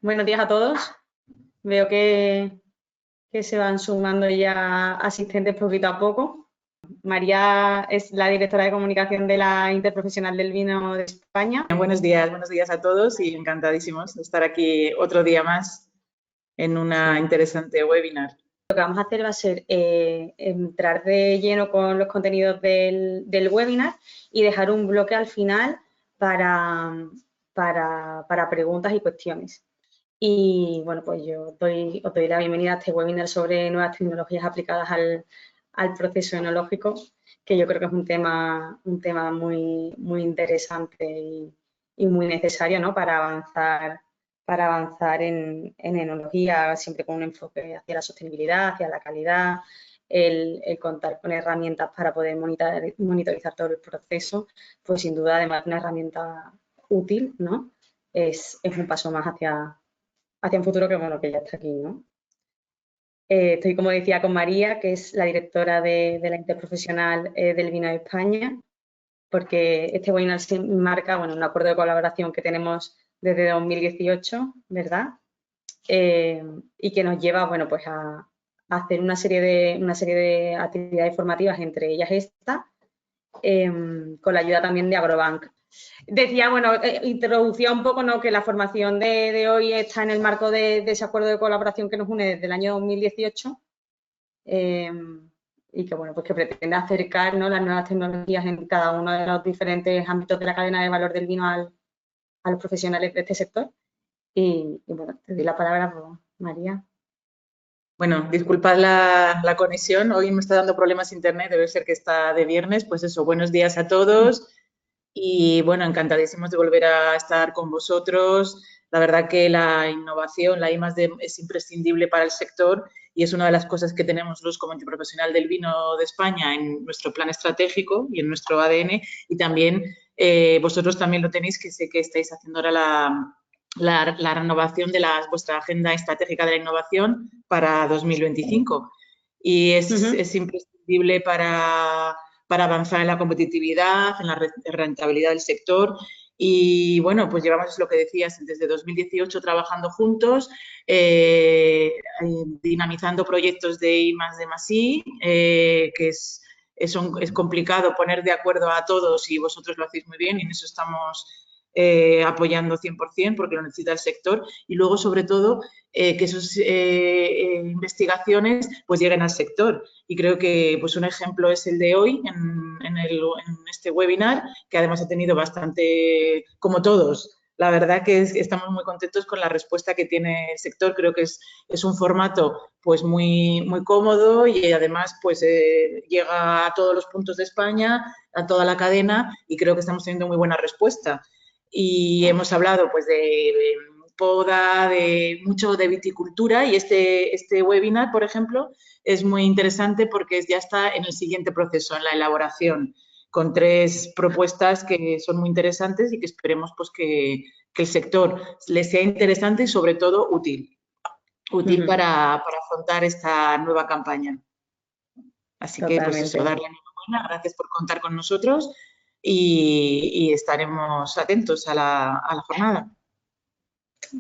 Buenos días a todos. Veo que se van sumando ya asistentes poquito a poco. María es la directora de comunicación de la Interprofesional del Vino de España. Buenos días a todos y encantadísimos de estar aquí otro día más en una interesante webinar. Lo que vamos a hacer va a ser entrar de lleno con los contenidos del webinar y dejar un bloque al final para preguntas y cuestiones. Y bueno, pues os doy la bienvenida a este webinar sobre nuevas tecnologías aplicadas al proceso enológico, que yo creo que es un tema muy interesante y muy necesario, ¿no? Para avanzar en enología, siempre con un enfoque hacia la sostenibilidad, hacia la calidad, el contar con herramientas para poder monitorizar todo el proceso, pues sin duda, además de una herramienta útil, ¿no? Es un paso más hacia un futuro que, bueno, que ya está aquí, ¿no? Estoy, como decía, con María, que es la directora de la Interprofesional del Vino de España, porque este webinar se marca, bueno, un acuerdo de colaboración que tenemos desde 2018, ¿verdad? Y que nos lleva, bueno, pues a hacer una serie de actividades formativas, entre ellas esta, con la ayuda también de Agrobank. Decía, bueno, introducía un poco, ¿no?, que la formación de hoy está en el marco de ese acuerdo de colaboración que nos une desde el año 2018 y que, bueno, pues que pretende acercar, ¿no?, las nuevas tecnologías en cada uno de los diferentes ámbitos de la cadena de valor del vino a los profesionales de este sector. Y bueno, te doy la palabra, pues, María. Bueno, disculpad la conexión, hoy me está dando problemas internet, debe ser que está de viernes, pues eso, buenos días a todos y bueno, encantadísimos de volver a estar con vosotros. La verdad que la innovación, la I+D es imprescindible para el sector y es una de las cosas que tenemos los como Interprofesional del Vino de España en nuestro plan estratégico y en nuestro ADN y también vosotros también lo tenéis, que sé que estáis haciendo ahora la renovación de vuestra agenda estratégica de la innovación para 2025 y es imprescindible para avanzar en la competitividad, en la rentabilidad del sector. Y bueno, pues llevamos, es lo que decías, desde 2018 trabajando juntos, dinamizando proyectos de I+D+I, que es complicado poner de acuerdo a todos y vosotros lo hacéis muy bien y en eso estamos apoyando 100% porque lo necesita el sector y luego sobre todo que esas investigaciones pues lleguen al sector y creo que pues un ejemplo es el de hoy en este webinar que además ha tenido bastante, como todos, la verdad que estamos muy contentos con la respuesta que tiene el sector. Creo que es un formato pues muy cómodo y además pues llega a todos los puntos de España, a toda la cadena y creo que estamos teniendo muy buena respuesta. Y hemos hablado pues de poda, de mucho de viticultura y este webinar, por ejemplo, es muy interesante porque ya está en el siguiente proceso, en la elaboración, con 3 propuestas que son muy interesantes y que esperemos pues que el sector les sea interesante y sobre todo útil para afrontar esta nueva campaña. Así que pues eso, darle enhorabuena, gracias por contar con nosotros y estaremos atentos a la jornada.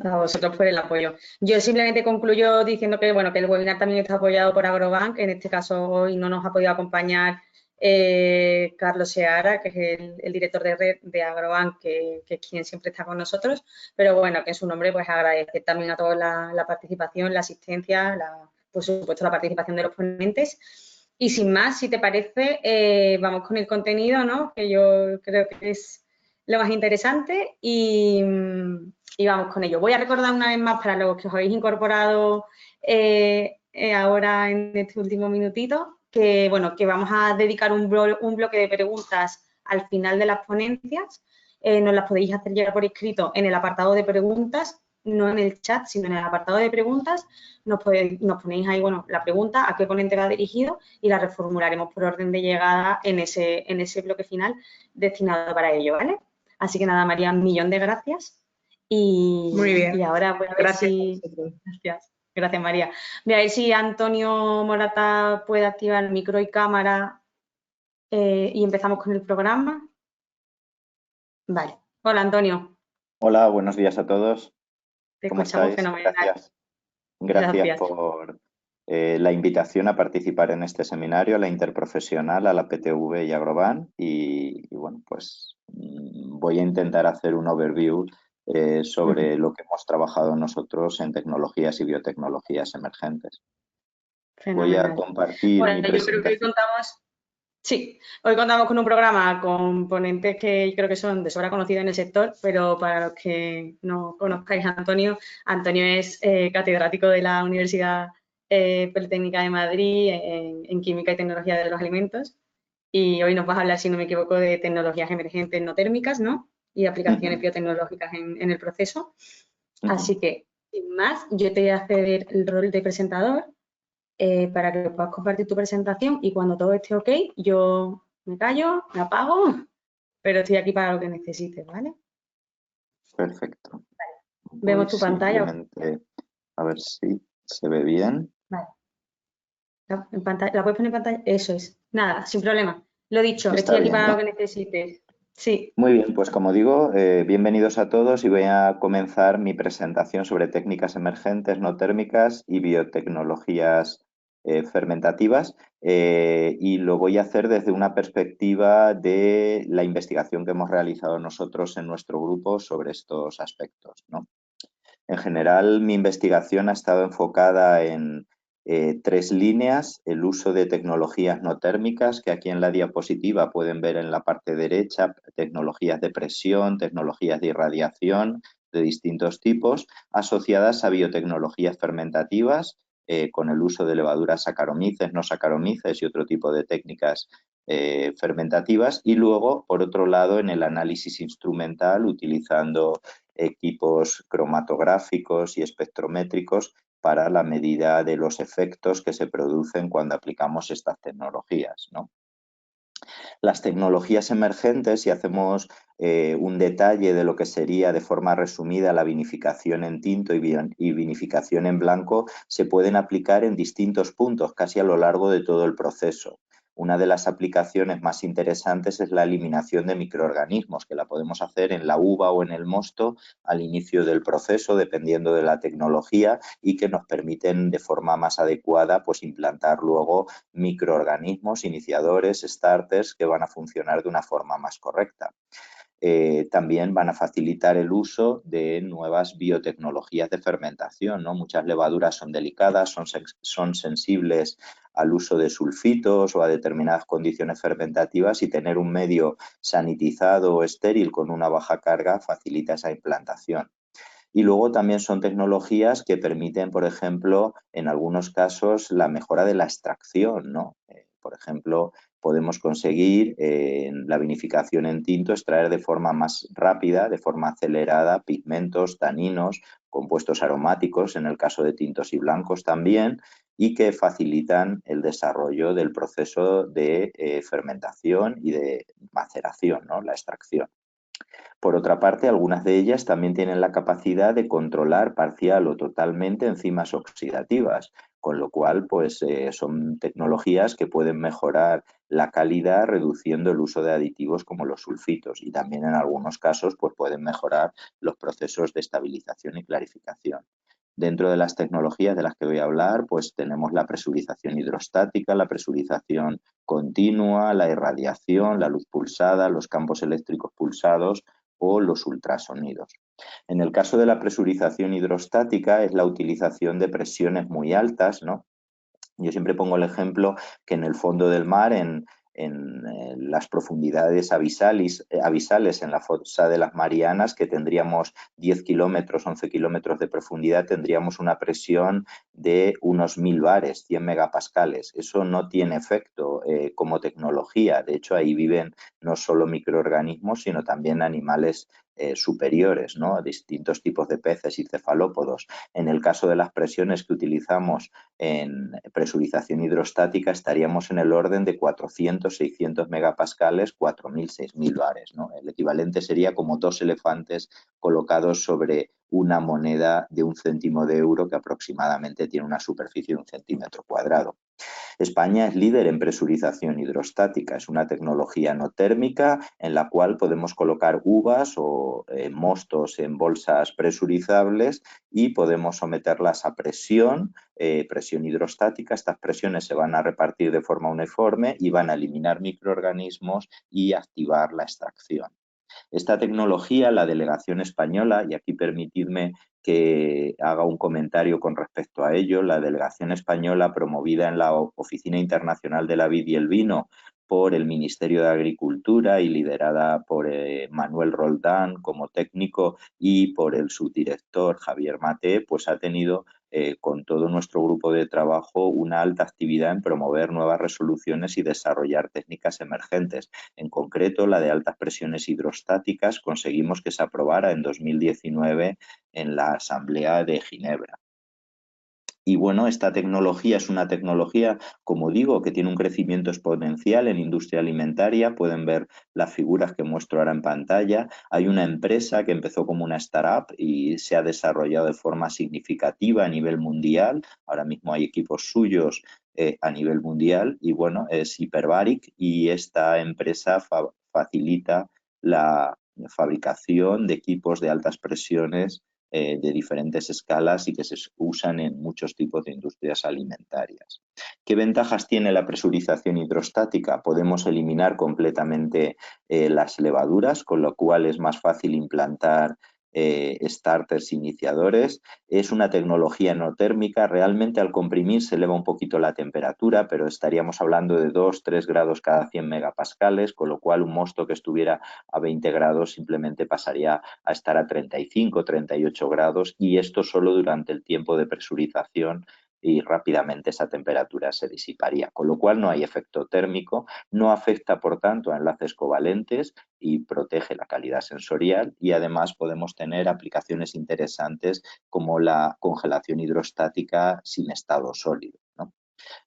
A vosotros por el apoyo. Yo simplemente concluyo diciendo que, bueno, que el webinar también está apoyado por Agrobank. En este caso, hoy no nos ha podido acompañar Carlos Seara, que es el director de red de Agrobank, que es quien siempre está con nosotros. Pero bueno, que en su nombre, pues agradecer también a todos la participación, la asistencia, por supuesto, la participación de los ponentes. Y sin más, si te parece, vamos con el contenido, ¿no?, que yo creo que es lo más interesante y vamos con ello. Voy a recordar una vez más para los que os habéis incorporado ahora en este último minutito, que, bueno, que vamos a dedicar un bloque de preguntas al final de las ponencias. Nos las podéis hacer llegar por escrito en el apartado de preguntas, no en el chat, sino en el apartado de preguntas. Nos ponéis ahí, bueno, la pregunta, a qué ponente va dirigido y la reformularemos por orden de llegada en ese bloque final destinado para ello, ¿vale? Así que nada, María, un millón de gracias. Muy bien. Y ahora voy a ver Gracias si... a vosotros. Gracias, María. Voy a ver si Antonio Morata puede activar el micro y cámara y empezamos con el programa. Vale. Hola, Antonio. Hola, buenos días a todos. Te ¿Cómo escuchamos estáis? fenomenal. Gracias. Gracias Gracias. por la invitación a participar en este seminario, a la interprofesional, a la PTV y a Agroban. Y bueno, pues voy a intentar hacer un overview sobre lo que hemos trabajado nosotros en tecnologías y biotecnologías emergentes. Voy a Fenomenal. compartir mi Bueno, yo creo que hoy presentación. contamos, sí, hoy contamos con un programa con ponentes que creo que son de sobra conocidos en el sector, pero para los que no conozcáis a Antonio, Antonio es catedrático de la Universidad Politécnica de Madrid en Química y Tecnología de los Alimentos y hoy nos vas a hablar, si no me equivoco, de tecnologías emergentes no térmicas, ¿no? Y aplicaciones biotecnológicas en el proceso. Así que, sin más, yo te voy a hacer el rol de presentador para que puedas compartir tu presentación y cuando todo esté ok, yo me callo, me apago, pero estoy aquí para lo que necesites, ¿vale? Perfecto. Vemos Voy tu pantalla. simplemente a ver si se ve bien. Vale. En pantalla, ¿la puedes poner en pantalla? Eso es. Nada, sin problema. Lo dicho, Está estoy aquí bien, para lo ¿no? que necesites. Sí. Muy bien, pues como digo, bienvenidos a todos y voy a comenzar mi presentación sobre técnicas emergentes no térmicas y biotecnologías fermentativas y lo voy a hacer desde una perspectiva de la investigación que hemos realizado nosotros en nuestro grupo sobre estos aspectos, ¿no? En general, mi investigación ha estado enfocada en tres líneas: el uso de tecnologías no térmicas, que aquí en la diapositiva pueden ver en la parte derecha, tecnologías de presión, tecnologías de irradiación de distintos tipos, asociadas a biotecnologías fermentativas, con el uso de levaduras Saccharomyces, no Saccharomyces y otro tipo de técnicas fermentativas. Y luego, por otro lado, en el análisis instrumental, utilizando equipos cromatográficos y espectrométricos para la medida de los efectos que se producen cuando aplicamos estas tecnologías, ¿no? Las tecnologías emergentes, si hacemos un detalle de lo que sería de forma resumida la vinificación en tinto y vinificación en blanco, se pueden aplicar en distintos puntos, casi a lo largo de todo el proceso. Una de las aplicaciones más interesantes es la eliminación de microorganismos, que la podemos hacer en la uva o en el mosto al inicio del proceso, dependiendo de la tecnología, y que nos permiten de forma más adecuada pues, implantar luego microorganismos, iniciadores, starters, que van a funcionar de una forma más correcta. También van a facilitar el uso de nuevas biotecnologías de fermentación, ¿no? Muchas levaduras son delicadas, son sensibles al uso de sulfitos o a determinadas condiciones fermentativas y tener un medio sanitizado o estéril con una baja carga facilita esa implantación. Y luego también son tecnologías que permiten, por ejemplo, en algunos casos, la mejora de la extracción, ¿no? Por ejemplo, podemos conseguir en la vinificación en tinto extraer de forma más rápida, de forma acelerada, pigmentos, taninos, compuestos aromáticos, en el caso de tintos y blancos también, y que facilitan el desarrollo del proceso de fermentación y de maceración, ¿no? La extracción. Por otra parte, algunas de ellas también tienen la capacidad de controlar parcial o totalmente enzimas oxidativas, con lo cual pues, son tecnologías que pueden mejorar la calidad reduciendo el uso de aditivos como los sulfitos y también en algunos casos pues, pueden mejorar los procesos de estabilización y clarificación. Dentro de las tecnologías de las que voy a hablar, pues tenemos la presurización hidrostática, la presurización continua, la irradiación, la luz pulsada, los campos eléctricos pulsados o los ultrasonidos. En el caso de la presurización hidrostática es la utilización de presiones muy altas, ¿no? Yo siempre pongo el ejemplo que en el fondo del mar, en las profundidades abisales, en la fosa de las Marianas, que tendríamos 10 kilómetros, 11 kilómetros de profundidad, tendríamos una presión de unos 1000 bares, 100 megapascales. Eso no tiene efecto como tecnología. De hecho, ahí viven no solo microorganismos, sino también animales superiores, ¿no? Distintos tipos de peces y cefalópodos. En el caso de las presiones que utilizamos en presurización hidrostática estaríamos en el orden de 400, 600 megapascales, 4000, 6000 bares, ¿no? El equivalente sería como 2 elefantes colocados sobre una moneda de 1 céntimo de euro que aproximadamente tiene una superficie de 1 centímetro cuadrado. España es líder en presurización hidrostática, es una tecnología no térmica en la cual podemos colocar uvas o mostos en bolsas presurizables y podemos someterlas a presión hidrostática. Estas presiones se van a repartir de forma uniforme y van a eliminar microorganismos y activar la extracción. Esta tecnología, la delegación española, y aquí permitidme que haga un comentario con respecto a ello, la delegación española promovida en la Oficina Internacional de la Vid y el Vino por el Ministerio de Agricultura y liderada por Manuel Roldán como técnico y por el subdirector Javier Maté, pues ha tenido con todo nuestro grupo de trabajo una alta actividad en promover nuevas resoluciones y desarrollar técnicas emergentes. En concreto, la de altas presiones hidrostáticas conseguimos que se aprobara en 2019 en la Asamblea de Ginebra. Y bueno, esta tecnología es una tecnología, como digo, que tiene un crecimiento exponencial en industria alimentaria. Pueden ver las figuras que muestro ahora en pantalla. Hay una empresa que empezó como una startup y se ha desarrollado de forma significativa a nivel mundial. Ahora mismo hay equipos suyos a nivel mundial y bueno, es Hyperbaric y esta empresa facilita la fabricación de equipos de altas presiones de diferentes escalas y que se usan en muchos tipos de industrias alimentarias. ¿Qué ventajas tiene la presurización hidrostática? Podemos eliminar completamente las levaduras, con lo cual es más fácil implantar starters iniciadores. Es una tecnología no térmica. Realmente al comprimir se eleva un poquito la temperatura, pero estaríamos hablando de 2-3 grados cada 100 megapascales, con lo cual un mosto que estuviera a 20 grados simplemente pasaría a estar a 35-38 grados y esto solo durante el tiempo de presurización y rápidamente esa temperatura se disiparía, con lo cual no hay efecto térmico, no afecta por tanto a enlaces covalentes y protege la calidad sensorial y además podemos tener aplicaciones interesantes como la congelación hidrostática sin estado sólido, ¿no?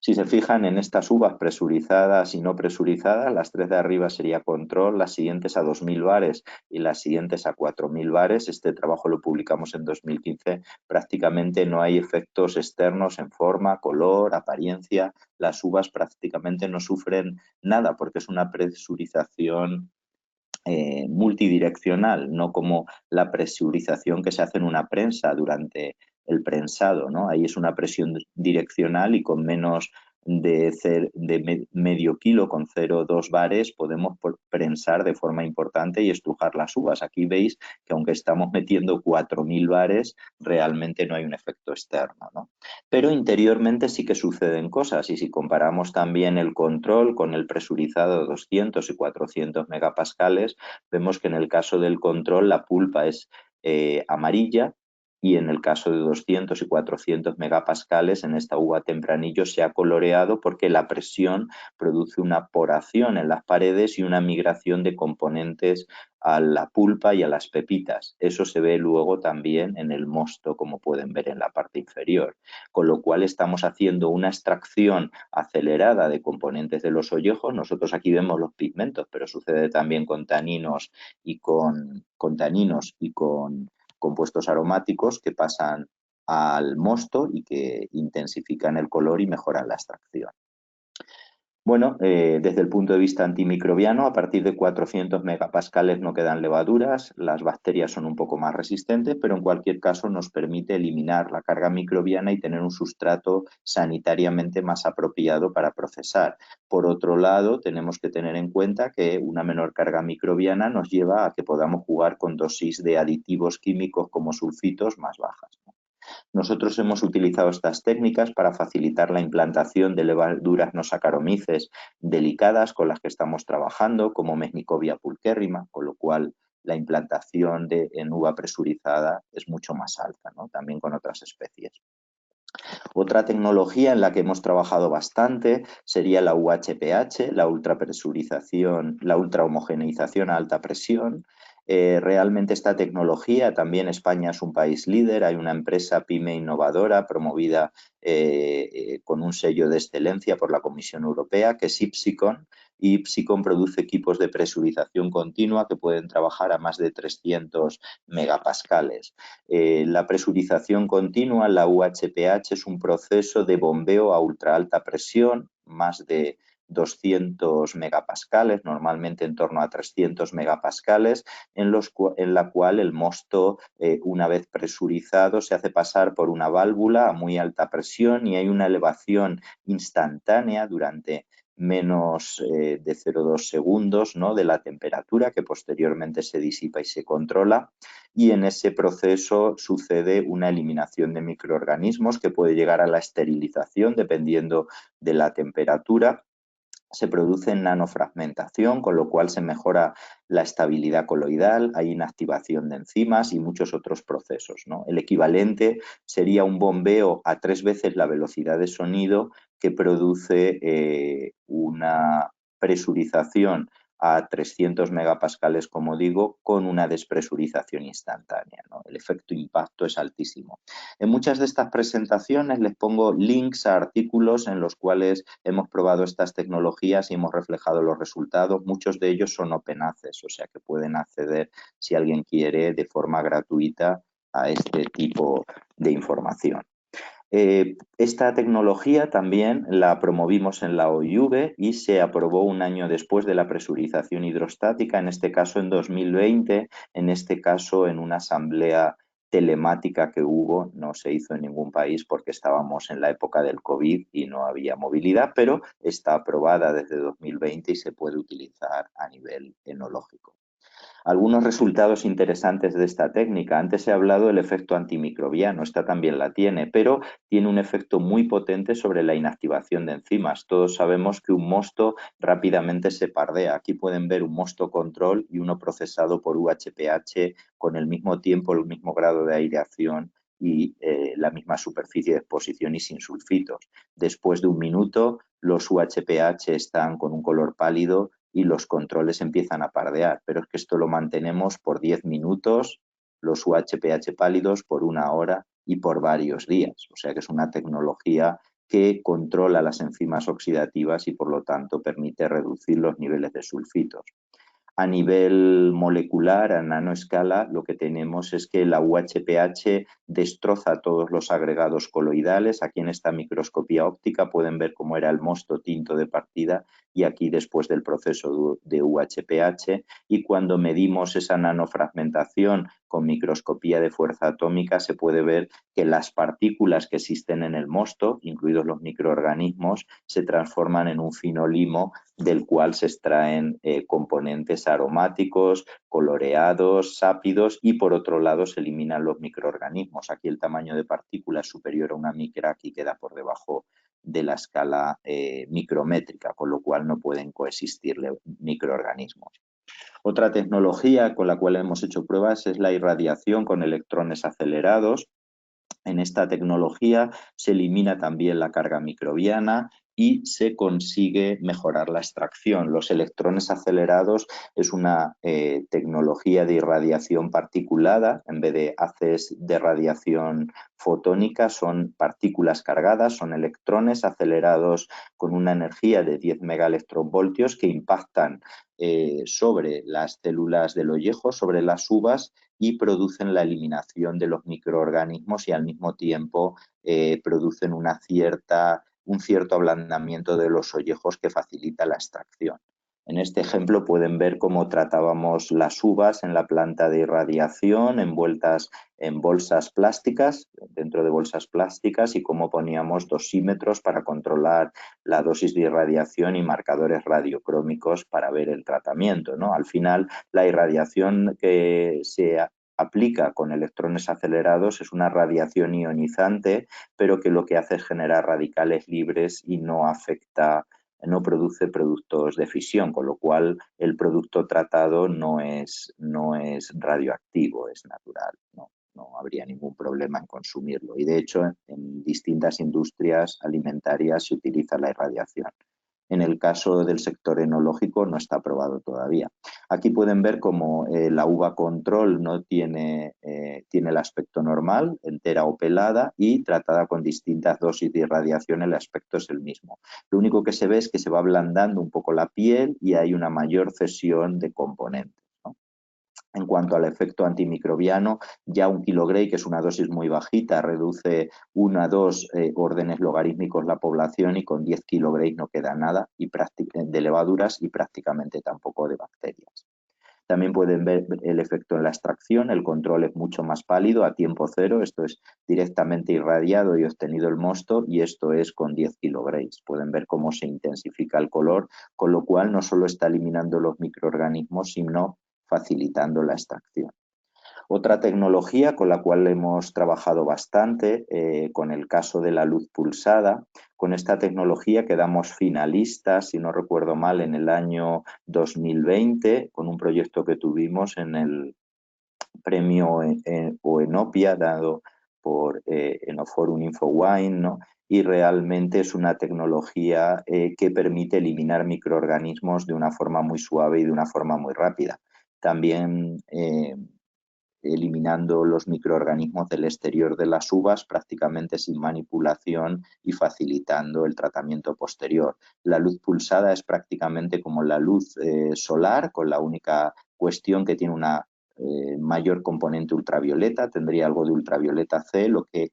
Si se fijan en estas uvas presurizadas y no presurizadas, las 3 de arriba sería control, las siguientes a 2.000 bares y las siguientes a 4.000 bares. Este trabajo lo publicamos en 2015. Prácticamente no hay efectos externos en forma, color, apariencia. Las uvas prácticamente no sufren nada porque es una presurización multidireccional, no como la presurización que se hace en una prensa durante el prensado, ¿no? Ahí es una presión direccional y con menos de medio kilo, con 0,2 bares, podemos prensar de forma importante y estrujar las uvas. Aquí veis que aunque estamos metiendo 4.000 bares, realmente no hay un efecto externo, ¿no? Pero interiormente sí que suceden cosas y si comparamos también el control con el presurizado 200 y 400 megapascales, vemos que en el caso del control la pulpa es amarilla y en el caso de 200 y 400 megapascales en esta uva tempranillo se ha coloreado porque la presión produce una poración en las paredes y una migración de componentes a la pulpa y a las pepitas. Eso se ve luego también en el mosto, como pueden ver en la parte inferior. Con lo cual estamos haciendo una extracción acelerada de componentes de los ollejos. Nosotros aquí vemos los pigmentos, pero sucede también con taninos y con compuestos aromáticos que pasan al mosto y que intensifican el color y mejoran la extracción. Bueno, desde el punto de vista antimicrobiano, a partir de 400 megapascales no quedan levaduras, las bacterias son un poco más resistentes, pero en cualquier caso nos permite eliminar la carga microbiana y tener un sustrato sanitariamente más apropiado para procesar. Por otro lado, tenemos que tener en cuenta que una menor carga microbiana nos lleva a que podamos jugar con dosis de aditivos químicos como sulfitos más bajas, ¿no? Nosotros hemos utilizado estas técnicas para facilitar la implantación de levaduras no saccharomyces delicadas con las que estamos trabajando, como Mesnicovia pulquérrima, con lo cual la implantación en uva presurizada es mucho más alta, ¿no? También con otras especies. Otra tecnología en la que hemos trabajado bastante sería la UHPH, la ultrapresurización, la ultrahomogeneización a alta presión. Realmente esta tecnología, también España es un país líder, hay una empresa pyme innovadora promovida con un sello de excelencia por la Comisión Europea, que es Ipsicon, y Psicom produce equipos de presurización continua que pueden trabajar a más de 300 megapascales. La presurización continua, la UHPH, es un proceso de bombeo a ultra alta presión, más de 200 megapascales, normalmente en torno a 300 megapascales, en la cual el mosto, una vez presurizado, se hace pasar por una válvula a muy alta presión y hay una elevación instantánea durante menos de 0,2 segundos, ¿no?, de la temperatura, que posteriormente se disipa y se controla, y en ese proceso sucede una eliminación de microorganismos que puede llegar a la esterilización dependiendo de la temperatura. Se produce nanofragmentación, con lo cual se mejora la estabilidad coloidal, hay inactivación de enzimas y muchos otros procesos, ¿no? El equivalente sería un bombeo a 3 veces la velocidad de sonido que produce una presurización a 300 megapascales, como digo, con una despresurización instantánea, ¿no? El efecto impacto es altísimo. En muchas de estas presentaciones les pongo links a artículos en los cuales hemos probado estas tecnologías y hemos reflejado los resultados. Muchos de ellos son open access, o sea que pueden acceder, si alguien quiere, de forma gratuita a este tipo de información. Esta tecnología también la promovimos en la OIV y se aprobó un año después de la presurización hidrostática, en este caso en 2020, en este caso en una asamblea telemática que hubo, no se hizo en ningún país porque estábamos en la época del COVID y no había movilidad, pero está aprobada desde 2020 y se puede utilizar a nivel enológico. Algunos resultados interesantes de esta técnica. Antes he hablado del efecto antimicrobiano, esta también la tiene, pero tiene un efecto muy potente sobre la inactivación de enzimas. Todos sabemos que un mosto rápidamente se pardea. Aquí pueden ver un mosto control y uno procesado por UHPH con el mismo tiempo, el mismo grado de aireación y la misma superficie de exposición y sin sulfitos. Después de un minuto, los UHPH están con un color pálido y los controles empiezan a pardear, pero es que esto lo mantenemos por 10 minutos, los UHPH pálidos por 1 hora y por varios días. O sea que es una tecnología que controla las enzimas oxidativas y por lo tanto permite reducir los niveles de sulfitos. A nivel molecular, a nanoescala, lo que tenemos es que la UHPH destroza todos los agregados coloidales. Aquí en esta microscopía óptica pueden ver cómo era el mosto tinto de partida y aquí después del proceso de UHPH. Y cuando medimos esa nanofragmentación con microscopía de fuerza atómica, se puede ver que las partículas que existen en el mosto, incluidos los microorganismos, se transforman en un fino limo del cual se extraen componentes aromáticos, coloreados, sápidos y por otro lado se eliminan los microorganismos. Aquí el tamaño de partícula es superior a 1 micra, aquí queda por debajo de la escala micrométrica, con lo cual no pueden coexistir microorganismos. Otra tecnología con la cual hemos hecho pruebas es la irradiación con electrones acelerados. En esta tecnología se elimina también la carga microbiana y se consigue mejorar la extracción. Los electrones acelerados es una tecnología de irradiación particulada. En vez de haces de radiación fotónica, son partículas cargadas, son electrones acelerados con una energía de 10 megaelectronvoltios que impactan sobre las células del ollejo, sobre las uvas, y producen la eliminación de los microorganismos y al mismo tiempo producen un cierto ablandamiento de los ollejos que facilita la extracción. En este ejemplo pueden ver cómo tratábamos las uvas en la planta de irradiación envueltas en bolsas plásticas, dentro de bolsas plásticas, y cómo poníamos dosímetros para controlar la dosis de irradiación y marcadores radiocrómicos para ver el tratamiento, ¿no? Al final, la irradiación que se aplica con electrones acelerados es una radiación ionizante, pero que lo que hace es generar radicales libres y no produce productos de fisión, con lo cual el producto tratado no es radioactivo, es natural, no habría ningún problema en consumirlo. Y de hecho, en distintas industrias alimentarias se utiliza la irradiación. En el caso del sector enológico no está aprobado todavía. Aquí pueden ver cómo la uva control no tiene el aspecto normal, entera o pelada, y tratada con distintas dosis de irradiación el aspecto es el mismo. Lo único que se ve es que se va ablandando un poco la piel y hay una mayor cesión de componentes, ¿no? En cuanto al efecto antimicrobiano, ya 1 kg, que es una dosis muy bajita, reduce 1 a 2 órdenes logarítmicos la población, y con 10 kg no queda nada de levaduras y prácticamente tampoco de bacterias. También pueden ver el efecto en la extracción. El control es mucho más pálido a tiempo cero. Esto es directamente irradiado y obtenido el mosto, y esto es con 10 kg. Pueden ver cómo se intensifica el color, con lo cual no solo está eliminando los microorganismos, sino facilitando la extracción. Otra tecnología con la cual hemos trabajado bastante, con el caso de la luz pulsada. Con esta tecnología quedamos finalistas, si no recuerdo mal, en el año 2020, con un proyecto que tuvimos en el premio Oenopia, dado por Enoforum Infowine, ¿no? Y realmente es una tecnología que permite eliminar microorganismos de una forma muy suave y de una forma muy rápida. También eliminando los microorganismos del exterior de las uvas prácticamente sin manipulación y facilitando el tratamiento posterior. La luz pulsada es prácticamente como la luz solar, con la única cuestión que tiene una mayor componente ultravioleta, tendría algo de ultravioleta C, lo que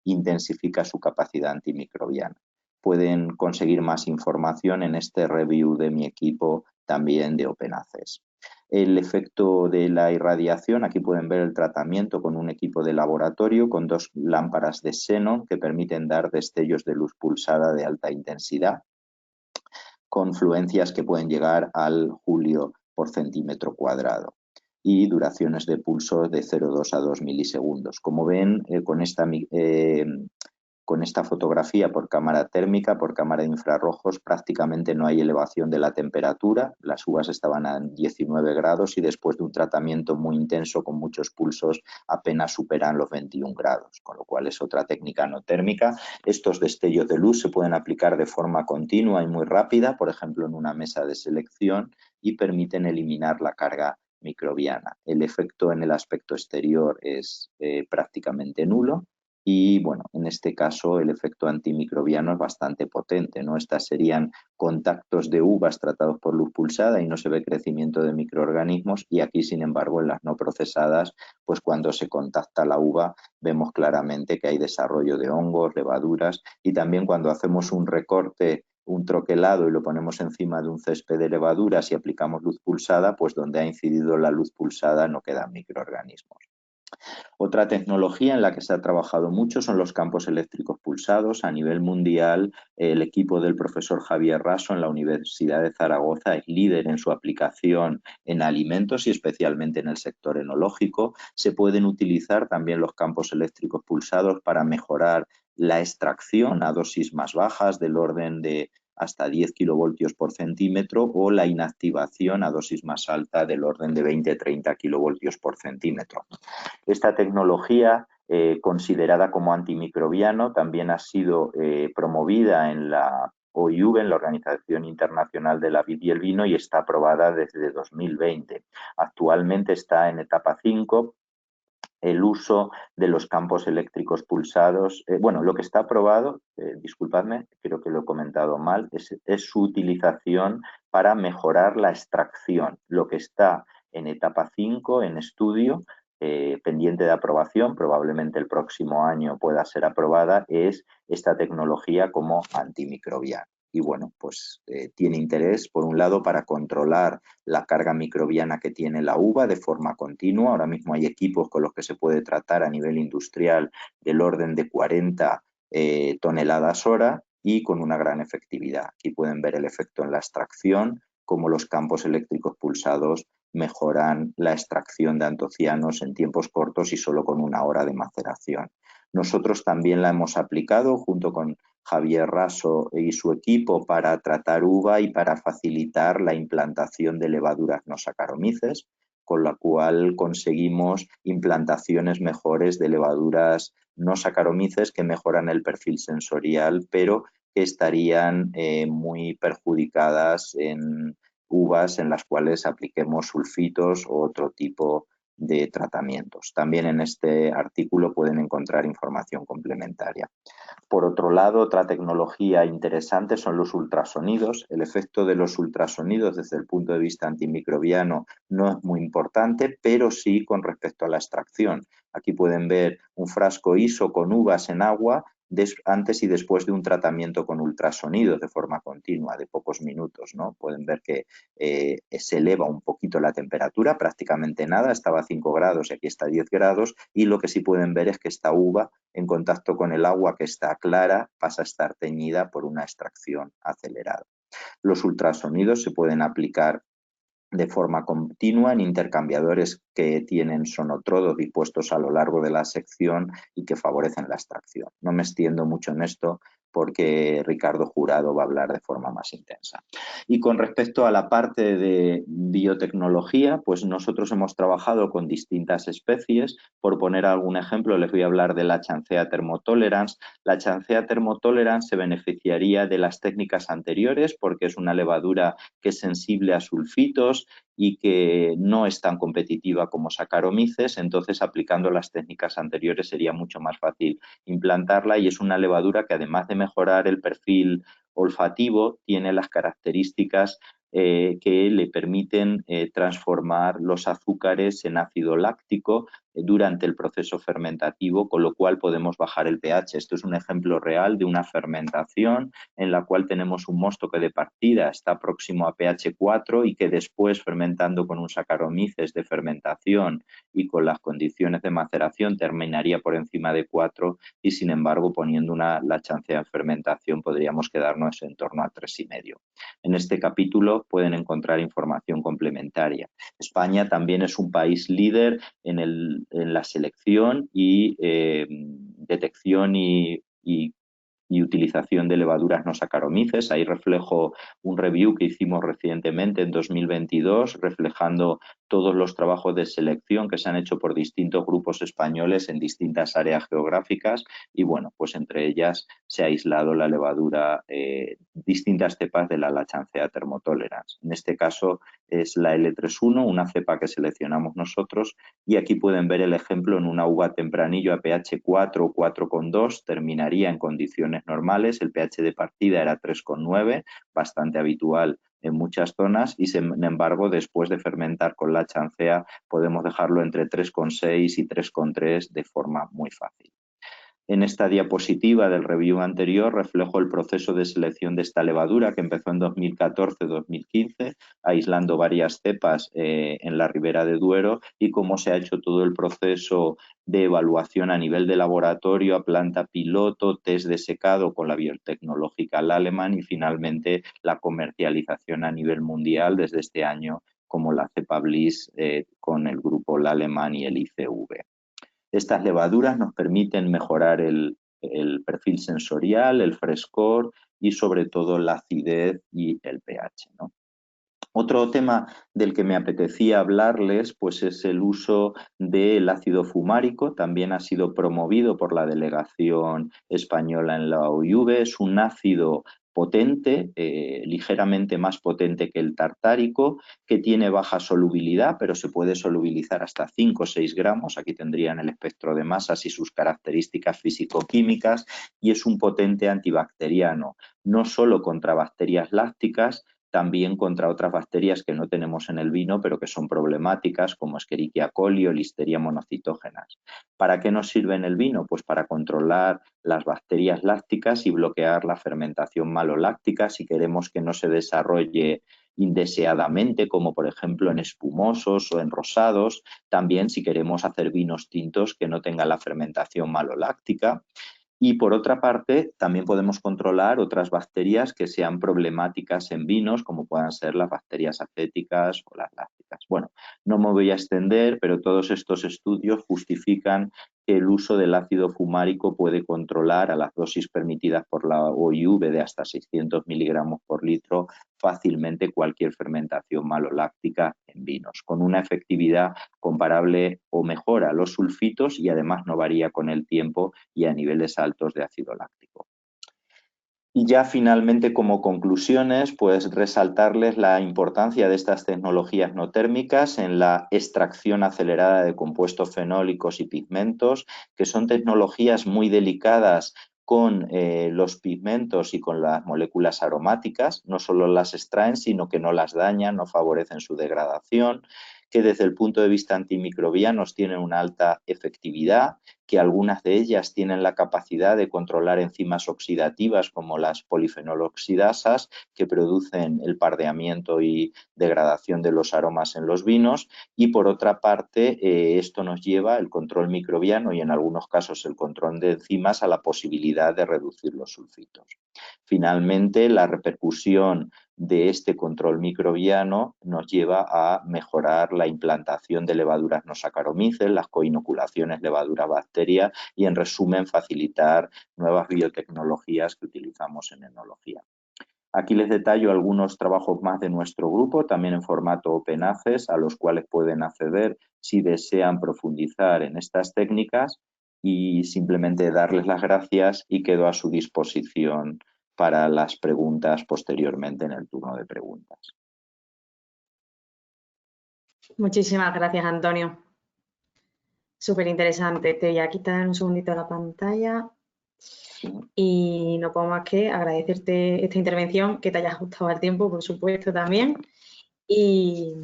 intensifica su capacidad antimicrobiana. Pueden conseguir más información en este review de mi equipo también de Open Access. El efecto de la irradiación, aquí pueden ver el tratamiento con un equipo de laboratorio con 2 lámparas de xenón que permiten dar destellos de luz pulsada de alta intensidad, con fluencias que pueden llegar al julio por centímetro cuadrado, y duraciones de pulso de 0,2 a 2 milisegundos. Como ven, con esta fotografía por cámara térmica, por cámara de infrarrojos, prácticamente no hay elevación de la temperatura. Las uvas estaban a 19 grados y después de un tratamiento muy intenso con muchos pulsos apenas superan los 21 grados, con lo cual es otra técnica no térmica. Estos destellos de luz se pueden aplicar de forma continua y muy rápida, por ejemplo en una mesa de selección, y permiten eliminar la carga microbiana. El efecto en el aspecto exterior es prácticamente nulo. Y bueno, en este caso el efecto antimicrobiano es bastante potente, ¿no? Estas serían contactos de uvas tratados por luz pulsada y no se ve crecimiento de microorganismos, y aquí, sin embargo, en las no procesadas, pues cuando se contacta la uva vemos claramente que hay desarrollo de hongos, levaduras, y también cuando hacemos un recorte, un troquelado, y lo ponemos encima de un césped de levaduras y aplicamos luz pulsada, pues donde ha incidido la luz pulsada no quedan microorganismos. Otra tecnología en la que se ha trabajado mucho son los campos eléctricos pulsados. A nivel mundial, el equipo del profesor Javier Raso en la Universidad de Zaragoza es líder en su aplicación en alimentos y especialmente en el sector enológico. Se pueden utilizar también los campos eléctricos pulsados para mejorar la extracción a dosis más bajas, del orden de hasta 10 kilovoltios por centímetro, o la inactivación a dosis más alta del orden de 20-30 kilovoltios por centímetro. Esta tecnología, considerada como antimicrobiano, también ha sido promovida en la OIV, en la Organización Internacional de la Vid y el Vino, y está aprobada desde 2020. Actualmente está en etapa 5. El uso de los campos eléctricos pulsados, lo que está aprobado, disculpadme, creo que lo he comentado mal, es su utilización para mejorar la extracción. Lo que está en etapa 5, en estudio, pendiente de aprobación, probablemente el próximo año pueda ser aprobada, es esta tecnología como antimicrobiana. Y bueno, pues tiene interés, por un lado, para controlar la carga microbiana que tiene la uva de forma continua. Ahora mismo hay equipos con los que se puede tratar a nivel industrial del orden de 40 toneladas hora, y con una gran efectividad. Aquí pueden ver el efecto en la extracción, cómo los campos eléctricos pulsados mejoran la extracción de antocianos en tiempos cortos y solo con 1 hora de maceración. Nosotros también la hemos aplicado junto con Javier Raso y su equipo para tratar uva y para facilitar la implantación de levaduras no Saccharomyces, con la cual conseguimos implantaciones mejores de levaduras no Saccharomyces que mejoran el perfil sensorial, pero que estarían muy perjudicadas en uvas en las cuales apliquemos sulfitos u otro tipo de tratamientos. También en este artículo pueden encontrar información complementaria. Por otro lado, otra tecnología interesante son los ultrasonidos. El efecto de los ultrasonidos desde el punto de vista antimicrobiano no es muy importante, pero sí con respecto a la extracción. Aquí pueden ver un frasco ISO con uvas en agua antes y después de un tratamiento con ultrasonidos de forma continua, de pocos minutos, ¿no? Pueden ver que se eleva un poquito la temperatura, prácticamente nada, estaba a 5 grados y aquí está a 10 grados, y lo que sí pueden ver es que esta uva, en contacto con el agua que está clara, pasa a estar teñida por una extracción acelerada. Los ultrasonidos se pueden aplicar de forma continua en intercambiadores que tienen sonotrodos dispuestos a lo largo de la sección y que favorecen la extracción. No me extiendo mucho en esto porque Ricardo Jurado va a hablar de forma más intensa. Y con respecto a la parte de biotecnología, pues nosotros hemos trabajado con distintas especies. Por poner algún ejemplo, les voy a hablar de la Chancea thermotolerans. La Chancea thermotolerans se beneficiaría de las técnicas anteriores porque es una levadura que es sensible a sulfitos y que no es tan competitiva como Saccharomyces, entonces aplicando las técnicas anteriores sería mucho más fácil implantarla, y es una levadura que, además de mejorar el perfil olfativo, tiene las características que le permiten transformar los azúcares en ácido láctico durante el proceso fermentativo, con lo cual podemos bajar el pH. Esto es un ejemplo real de una fermentación en la cual tenemos un mosto que de partida está próximo a pH 4 y que después, fermentando con un Saccharomyces de fermentación y con las condiciones de maceración, terminaría por encima de 4, y sin embargo, poniendo la Chancea en fermentación, podríamos quedarnos en torno a 3,5. En este capítulo pueden encontrar información complementaria. España también es un país líder en la selección y detección y utilización de levaduras no Saccharomyces. Ahí reflejo un review que hicimos recientemente en 2022, reflejando todos los trabajos de selección que se han hecho por distintos grupos españoles en distintas áreas geográficas, y bueno, pues entre ellas se ha aislado la levadura, distintas cepas de la Chancea thermotolerans. En este caso es la L31, una cepa que seleccionamos nosotros, y aquí pueden ver el ejemplo en una uva tempranillo a pH 4 o 4,2, terminaría en condiciones normales. El pH de partida era 3,9, bastante habitual en muchas zonas, y sin embargo, después de fermentar con la Chancea, podemos dejarlo entre 3,6 y 3,3 de forma muy fácil. En esta diapositiva del review anterior reflejo el proceso de selección de esta levadura, que empezó en 2014-2015, aislando varias cepas en la Ribera de Duero, y cómo se ha hecho todo el proceso de evaluación a nivel de laboratorio, a planta piloto, test de secado con la biotecnológica Lallemand, y finalmente la comercialización a nivel mundial desde este año como la cepa Bliss con el grupo Lallemand y el ICV. Estas levaduras nos permiten mejorar el perfil sensorial, el frescor y sobre todo la acidez y el pH, ¿no? Otro tema del que me apetecía hablarles pues es el uso del ácido fumárico. También ha sido promovido por la delegación española en la OIV. Es un ácido potente, ligeramente más potente que el tartárico, que tiene baja solubilidad, pero se puede solubilizar hasta 5 o 6 gramos. Aquí tendrían el espectro de masas y sus características físico-químicas, y es un potente antibacteriano, no solo contra bacterias lácticas, también contra otras bacterias que no tenemos en el vino, pero que son problemáticas, como Escherichia coli o Listeria monocitógenas. ¿Para qué nos sirve en el vino? Pues para controlar las bacterias lácticas y bloquear la fermentación maloláctica si queremos que no se desarrolle indeseadamente, como por ejemplo en espumosos o en rosados. También si queremos hacer vinos tintos que no tengan la fermentación maloláctica. Y por otra parte, también podemos controlar otras bacterias que sean problemáticas en vinos, como puedan ser las bacterias acéticas o las lácticas. Bueno, no me voy a extender, pero todos estos estudios justifican que el uso del ácido fumárico puede controlar a las dosis permitidas por la OIV de hasta 600 miligramos por litro fácilmente cualquier fermentación maloláctica en vinos, con una efectividad comparable o mejor a los sulfitos, y además no varía con el tiempo y a niveles altos de ácido láctico. Y ya finalmente, como conclusiones, pues resaltarles la importancia de estas tecnologías no térmicas en la extracción acelerada de compuestos fenólicos y pigmentos, que son tecnologías muy delicadas con los pigmentos y con las moléculas aromáticas. No solo las extraen, sino que no las dañan, no favorecen su degradación, que desde el punto de vista antimicrobianos tienen una alta efectividad, que algunas de ellas tienen la capacidad de controlar enzimas oxidativas como las polifenoloxidasas que producen el pardeamiento y degradación de los aromas en los vinos, y por otra parte esto nos lleva, el control microbiano y en algunos casos el control de enzimas, a la posibilidad de reducir los sulfitos. Finalmente, la repercusión de este control microbiano nos lleva a mejorar la implantación de levaduras no Saccharomyces, las coinoculaciones levadura-bacteria y, en resumen, facilitar nuevas biotecnologías que utilizamos en enología. Aquí les detallo algunos trabajos más de nuestro grupo, también en formato Open Access, a los cuales pueden acceder si desean profundizar en estas técnicas, y simplemente darles las gracias y quedo a su disposición para las preguntas posteriormente en el turno de preguntas. Muchísimas gracias, Antonio. Súper interesante. Te voy a quitar un segundito la pantalla y no puedo más que agradecerte esta intervención, que te haya ajustado al tiempo, por supuesto, también. Y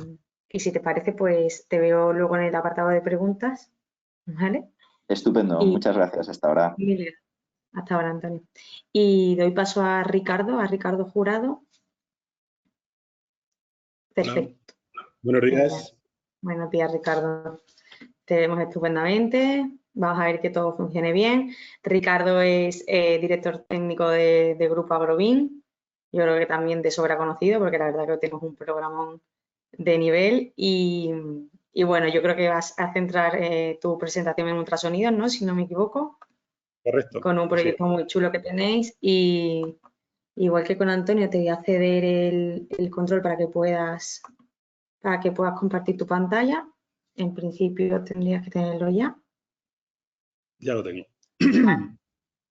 si te parece, pues te veo luego en el apartado de preguntas, ¿vale? Estupendo, muchas gracias. Hasta ahora. Hasta ahora, Antonio. Y doy paso a Ricardo Jurado. Perfecto. Hola. Buenos días. Buenos días, Ricardo. Te vemos estupendamente. Vamos a ver que todo funcione bien. Ricardo es director técnico de Grupo Agrovin. Yo creo que también de sobra conocido, porque la verdad que tenemos un programón de nivel. Y bueno, yo creo que vas a centrar tu presentación en ultrasonidos, ¿no? Si no me equivoco. Correcto. Con un proyecto muy chulo que tenéis. Y igual que con Antonio, te voy a ceder el control para que puedas compartir tu pantalla. En principio tendrías que tenerlo ya. Ya lo tengo. Vale.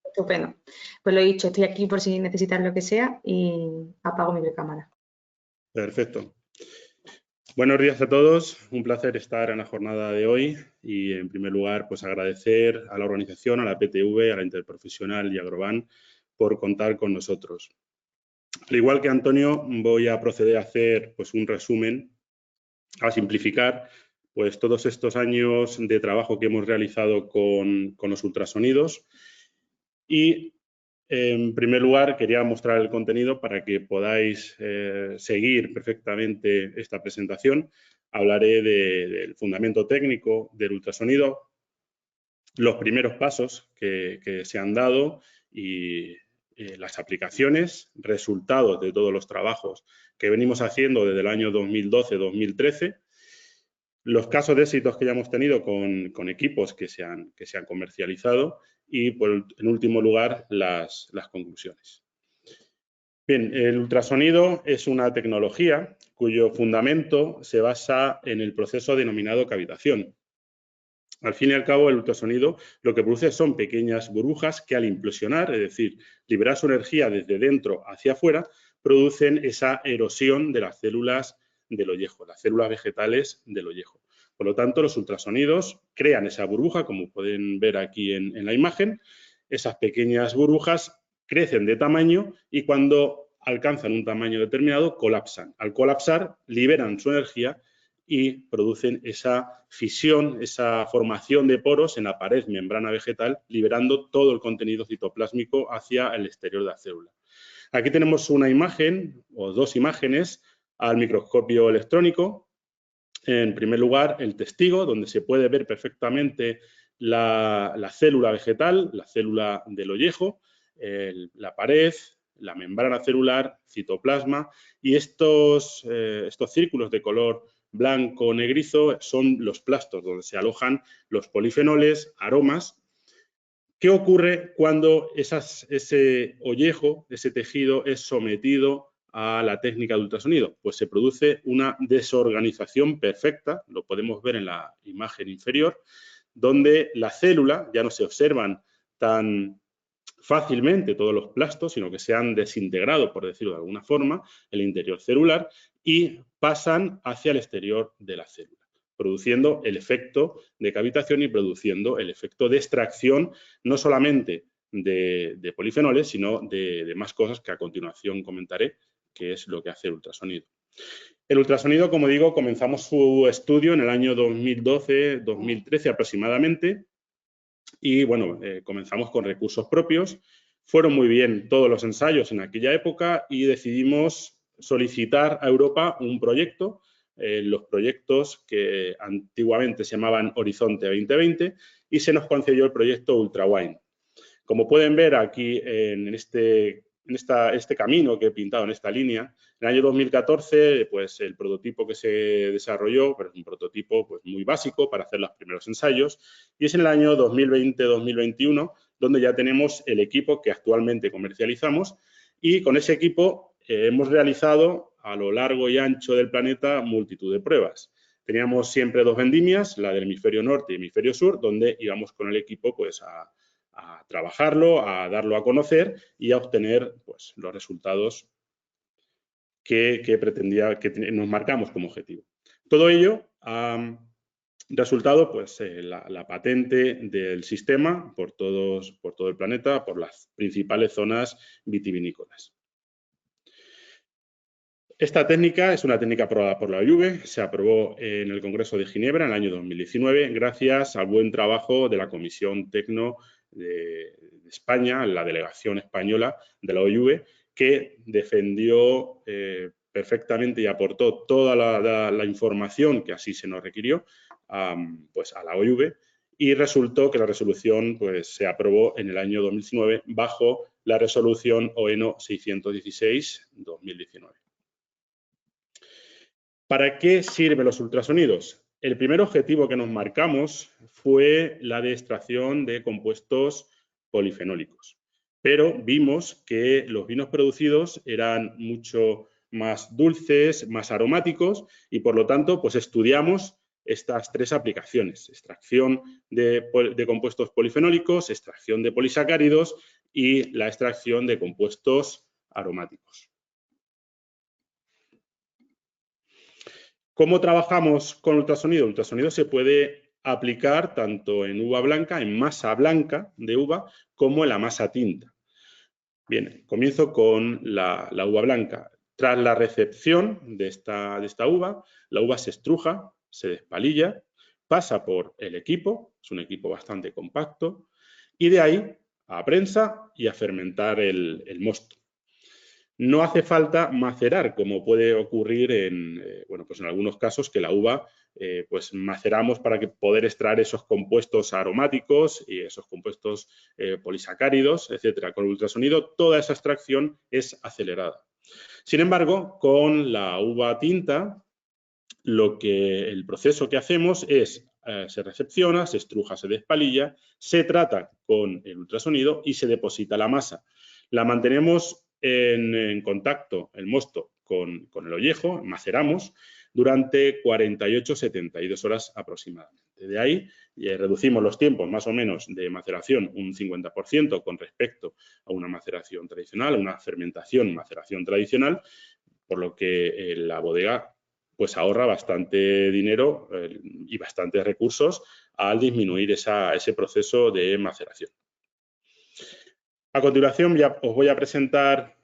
Estupendo. Pues lo he dicho, estoy aquí por si necesitas lo que sea y apago mi cámara. Perfecto. Buenos días a todos. Un placer estar en la jornada de hoy y, en primer lugar, pues agradecer a la organización, a la PTV, a la Interprofesional y a Agroban por contar con nosotros. Al igual que Antonio, voy a proceder a hacer pues un resumen, a simplificar pues todos estos años de trabajo que hemos realizado con los ultrasonidos. Y, en primer lugar, quería mostrar el contenido para que podáis seguir perfectamente esta presentación. Hablaré del fundamento técnico del ultrasonido, los primeros pasos que se han dado y las aplicaciones, resultados de todos los trabajos que venimos haciendo desde el año 2012-2013, los casos de éxitos que ya hemos tenido con equipos que se han comercializado y, en último lugar, las conclusiones. Bien, el ultrasonido es una tecnología cuyo fundamento se basa en el proceso denominado cavitación. Al fin y al cabo, el ultrasonido lo que produce son pequeñas burbujas que, al implosionar, es decir, liberar su energía desde dentro hacia afuera, producen esa erosión de las células del ollejo, las células vegetales del ollejo. Por lo tanto, los ultrasonidos crean esa burbuja, como pueden ver aquí en la imagen. Esas pequeñas burbujas crecen de tamaño y, cuando alcanzan un tamaño determinado, colapsan. Al colapsar, liberan su energía y producen esa fisión, esa formación de poros en la pared membrana vegetal, liberando todo el contenido citoplásmico hacia el exterior de la célula. Aquí tenemos una imagen o dos imágenes al microscopio electrónico. En primer lugar, el testigo, donde se puede ver perfectamente la célula vegetal, la célula del ollejo, la pared, la membrana celular, citoplasma, y estos círculos de color blanco negrizo son los plastos, donde se alojan los polifenoles, aromas. ¿Qué ocurre cuando ese ollejo, ese tejido, es sometido a la técnica de ultrasonido? Pues se produce una desorganización perfecta, lo podemos ver en la imagen inferior, donde la célula ya no se observan tan fácilmente todos los plastos, sino que se han desintegrado, por decirlo de alguna forma, el interior celular y pasan hacia el exterior de la célula, produciendo el efecto de cavitación y produciendo el efecto de extracción, no solamente de polifenoles, sino de más cosas que a continuación comentaré, que es lo que hace el ultrasonido. El ultrasonido, como digo, comenzamos su estudio en el año 2012-2013 aproximadamente y, bueno, comenzamos con recursos propios. Fueron muy bien todos los ensayos en aquella época y decidimos solicitar a Europa un proyecto, los proyectos que antiguamente se llamaban Horizonte 2020, y se nos concedió el proyecto UltraWine. Como pueden ver aquí en este camino que he pintado en esta línea, en el año 2014, pues el prototipo que se desarrolló, pero es un prototipo pues, muy básico para hacer los primeros ensayos, y es en el año 2020-2021 donde ya tenemos el equipo que actualmente comercializamos, y con ese equipo hemos realizado a lo largo y ancho del planeta multitud de pruebas. Teníamos siempre dos vendimias, la del hemisferio norte y hemisferio sur, donde íbamos con el equipo pues, a trabajarlo, a darlo a conocer y a obtener pues, los resultados que nos marcamos como objetivo. Todo ello ha resultado pues, la patente del sistema por todo el planeta, por las principales zonas vitivinícolas. Esta técnica es una técnica aprobada por la OIV, se aprobó en el Congreso de Ginebra en el año 2019 gracias al buen trabajo de la Comisión Tecno de España, la delegación española de la OIV, que defendió perfectamente y aportó toda la información que así se nos requirió pues a la OIV, y resultó que la resolución pues, se aprobó en el año 2019 bajo la resolución OENO 616-2019. ¿Para qué sirven los ultrasonidos? El primer objetivo que nos marcamos fue la de extracción de compuestos polifenólicos, pero vimos que los vinos producidos eran mucho más dulces, más aromáticos y, por lo tanto, pues estudiamos estas tres aplicaciones: extracción de compuestos polifenólicos, extracción de polisacáridos y la extracción de compuestos aromáticos. ¿Cómo trabajamos con ultrasonido? El ultrasonido se puede aplicar tanto en uva blanca, en masa blanca de uva, como en la masa tinta. Bien, comienzo con la uva blanca. Tras la recepción de esta uva, la uva se estruja, se despalilla, pasa por el equipo, es un equipo bastante compacto, y de ahí a prensa y a fermentar el mosto. No hace falta macerar, como puede ocurrir en algunos casos que la uva pues maceramos para poder extraer esos compuestos aromáticos y esos compuestos polisacáridos, etcétera. Con el ultrasonido toda esa extracción es acelerada. Sin embargo, con la uva tinta, el proceso que hacemos es se recepciona, se estruja, se despalilla, se trata con el ultrasonido y se deposita la masa. La mantenemos en contacto, el mosto, con el ollejo, maceramos durante 48-72 horas aproximadamente. De ahí reducimos los tiempos más o menos de maceración un 50% con respecto a una maceración tradicional, a una maceración tradicional, por lo que la bodega pues ahorra bastante dinero y bastantes recursos al disminuir ese proceso de maceración. A continuación ya os voy a presentar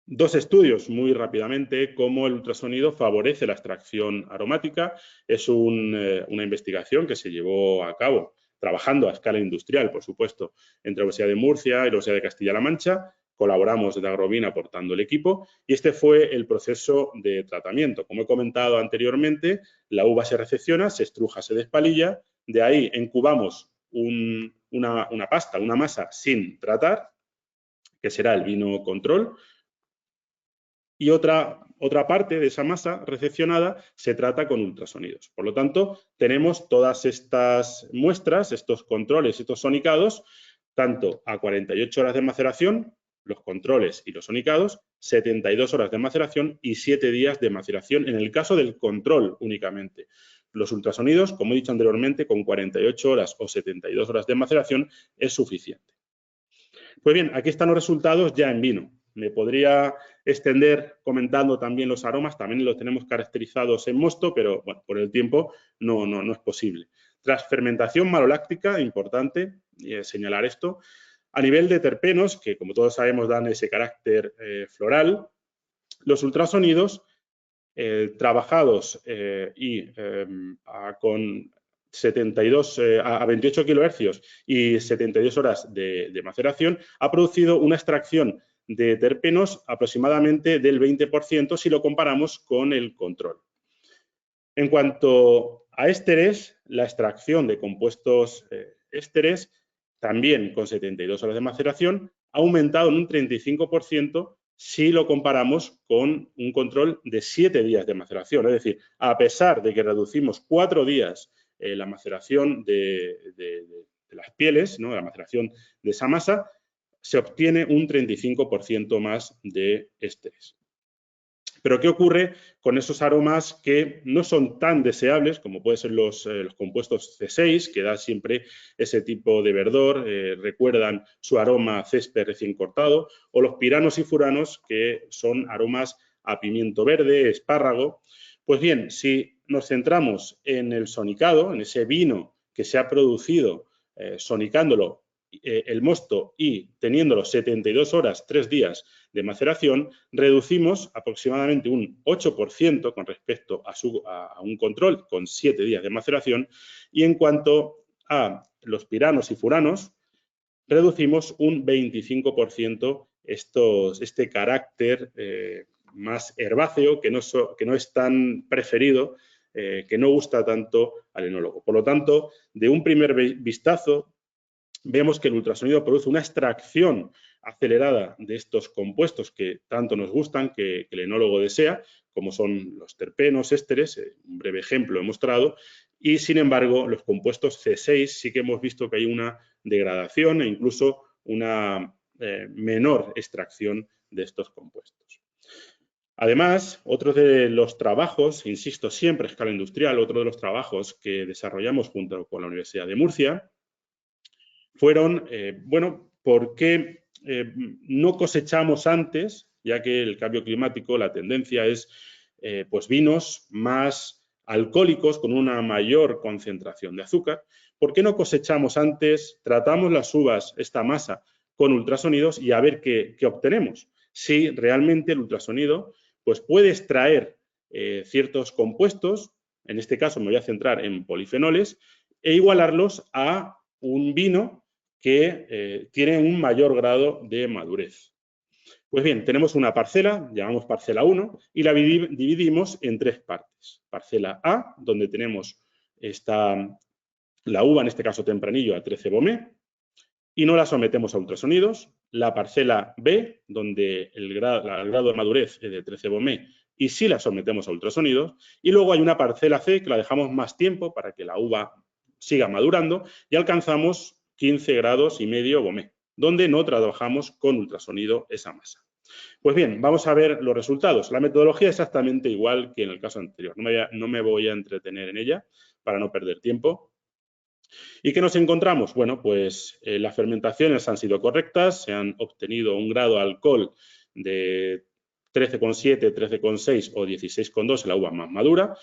dos estudios muy rápidamente cómo el ultrasonido favorece la extracción aromática. Es una investigación que se llevó a cabo trabajando a escala industrial, por supuesto, entre la Universidad de Murcia y la Universidad de Castilla-La Mancha. Colaboramos desde Agrobin aportando el equipo y este fue el proceso de tratamiento. Como he comentado anteriormente, la uva se recepciona, se estruja, se despalilla, de ahí incubamos una pasta, una masa sin tratar, que será el vino control, y otra parte de esa masa recepcionada se trata con ultrasonidos. Por lo tanto, tenemos todas estas muestras, estos controles, estos sonicados, tanto a 48 horas de maceración, los controles y los sonicados, 72 horas de maceración y 7 días de maceración en el caso del control únicamente. Los ultrasonidos, como he dicho anteriormente, con 48 horas o 72 horas de maceración es suficiente. Pues bien, aquí están los resultados ya en vino. Me podría extender comentando también los aromas, también los tenemos caracterizados en mosto, pero bueno, por el tiempo no es posible. Tras fermentación maloláctica, importante señalar esto, a nivel de terpenos, que como todos sabemos dan ese carácter floral, los ultrasonidos trabajados con 72 a 28 kHz y 72 horas de maceración, ha producido una extracción de terpenos aproximadamente del 20% si lo comparamos con el control. En cuanto a ésteres, la extracción de compuestos ésteres, también con 72 horas de maceración, ha aumentado en un 35% si lo comparamos con un control de 7 días de maceración. Es decir, a pesar de que reducimos 4 días la maceración de las pieles, ¿no?, la maceración de esa masa, se obtiene un 35% más de ésteres. Pero ¿qué ocurre con esos aromas que no son tan deseables, como pueden ser los compuestos C6, que da siempre ese tipo de verdor, recuerdan su aroma a césped recién cortado, o los piranos y furanos, que son aromas a pimiento verde, espárrago? Pues bien, si nos centramos en el sonicado, en ese vino que se ha producido sonicándolo el mosto y teniéndolo 72 horas, 3 días de maceración, reducimos aproximadamente un 8% con respecto a un control con 7 días de maceración, y en cuanto a los piranos y furanos, reducimos un 25% este carácter más herbáceo que no es tan preferido, que no gusta tanto al enólogo. Por lo tanto, de un primer vistazo, vemos que el ultrasonido produce una extracción acelerada de estos compuestos que tanto nos gustan, que el enólogo desea, como son los terpenos, ésteres, un breve ejemplo he mostrado, y sin embargo los compuestos C6 sí que hemos visto que hay una degradación e incluso una menor extracción de estos compuestos. Además, otro de los trabajos, insisto siempre a escala industrial, otro de los trabajos que desarrollamos junto con la Universidad de Murcia, fueron, ¿por qué no cosechamos antes? Ya que el cambio climático, la tendencia es pues vinos más alcohólicos con una mayor concentración de azúcar. ¿Por qué no cosechamos antes, tratamos las uvas, esta masa, con ultrasonidos y a ver qué obtenemos? Si realmente el ultrasonido pues puede extraer ciertos compuestos, en este caso me voy a centrar en polifenoles, e igualarlos a un vino que tiene un mayor grado de madurez. Pues bien, tenemos una parcela, llamamos parcela 1, y la dividimos en 3 partes. Parcela A, donde tenemos la uva, en este caso tempranillo, a 13 Beaumet, y no la sometemos a ultrasonidos. La parcela B, donde el grado de madurez es de 13 Beaumet, y sí la sometemos a ultrasonidos. Y luego hay una parcela C, que la dejamos más tiempo para que la uva siga madurando, y alcanzamos 15 grados y medio Beaumet, donde no trabajamos con ultrasonido esa masa. Pues bien, vamos a ver los resultados. La metodología es exactamente igual que en el caso anterior. No me voy a entretener en ella para no perder tiempo. ¿Y qué nos encontramos? Bueno, pues las fermentaciones han sido correctas, se han obtenido un grado de alcohol de 13,7, 13,6 o 16,2 en la uva más madura.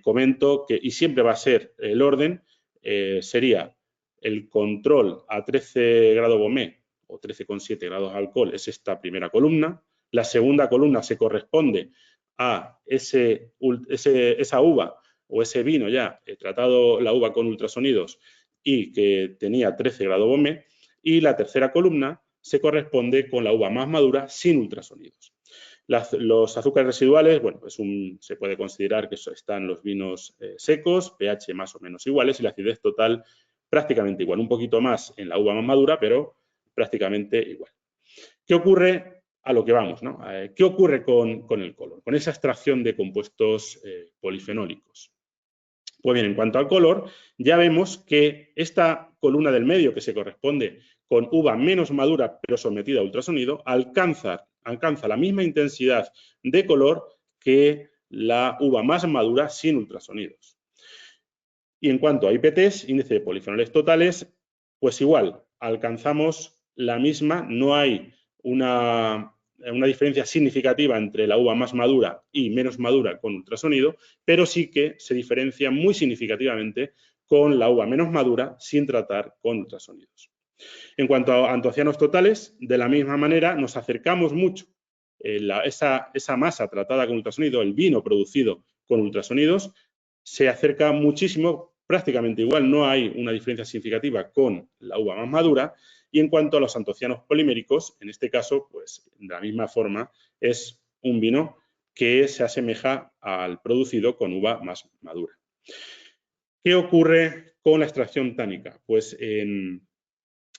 Comento que, y siempre va a ser el orden, sería el control a 13 grados Beaumet o 13,7 grados de alcohol, es esta primera columna. La segunda columna se corresponde a esa uva o ese vino ya tratado la uva con ultrasonidos y que tenía 13 grados Beaumet. Y la tercera columna se corresponde con la uva más madura sin ultrasonidos. Los azúcares residuales, bueno, se puede considerar que están los vinos secos, pH más o menos iguales, y la acidez total prácticamente igual, un poquito más en la uva más madura, pero prácticamente igual. ¿Qué ocurre? A lo que vamos, ¿no? ¿Qué ocurre con el color? Con esa extracción de compuestos polifenólicos. Pues bien, en cuanto al color, ya vemos que esta columna del medio, que se corresponde con uva menos madura pero sometida a ultrasonido, alcanza la misma intensidad de color que la uva más madura sin ultrasonidos. Y en cuanto a IPTs, índice de polifenoles totales, pues igual, alcanzamos la misma, no hay una diferencia significativa entre la uva más madura y menos madura con ultrasonido, pero sí que se diferencia muy significativamente con la uva menos madura sin tratar con ultrasonidos. En cuanto a antocianos totales, de la misma manera nos acercamos mucho. Esa masa tratada con ultrasonido, el vino producido con ultrasonidos, se acerca muchísimo, prácticamente igual, no hay una diferencia significativa con la uva más madura. Y en cuanto a los antocianos poliméricos, en este caso, pues de la misma forma, es un vino que se asemeja al producido con uva más madura. ¿Qué ocurre con la extracción tánica? Pues en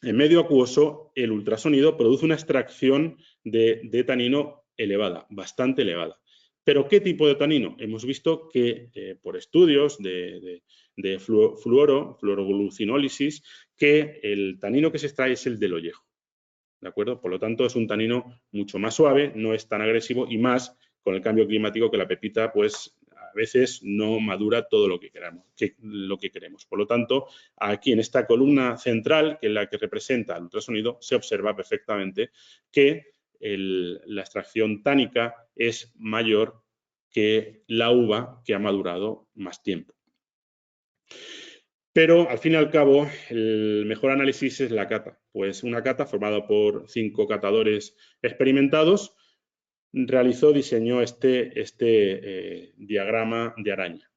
medio acuoso, el ultrasonido produce una extracción de tanino elevada, bastante elevada. ¿Pero qué tipo de tanino? Hemos visto que por estudios de fluoroglucinólisis, que el tanino que se extrae es el del ollejo, ¿de acuerdo? Por lo tanto, es un tanino mucho más suave, no es tan agresivo y más con el cambio climático que la pepita, pues a veces no madura todo lo que queremos. Por lo tanto, aquí en esta columna central, que es la que representa el ultrasonido, se observa perfectamente que la extracción tánica es mayor que la uva que ha madurado más tiempo. Pero, al fin y al cabo, el mejor análisis es la cata. Pues una cata formada por 5 catadores experimentados diseñó este diagrama de araña.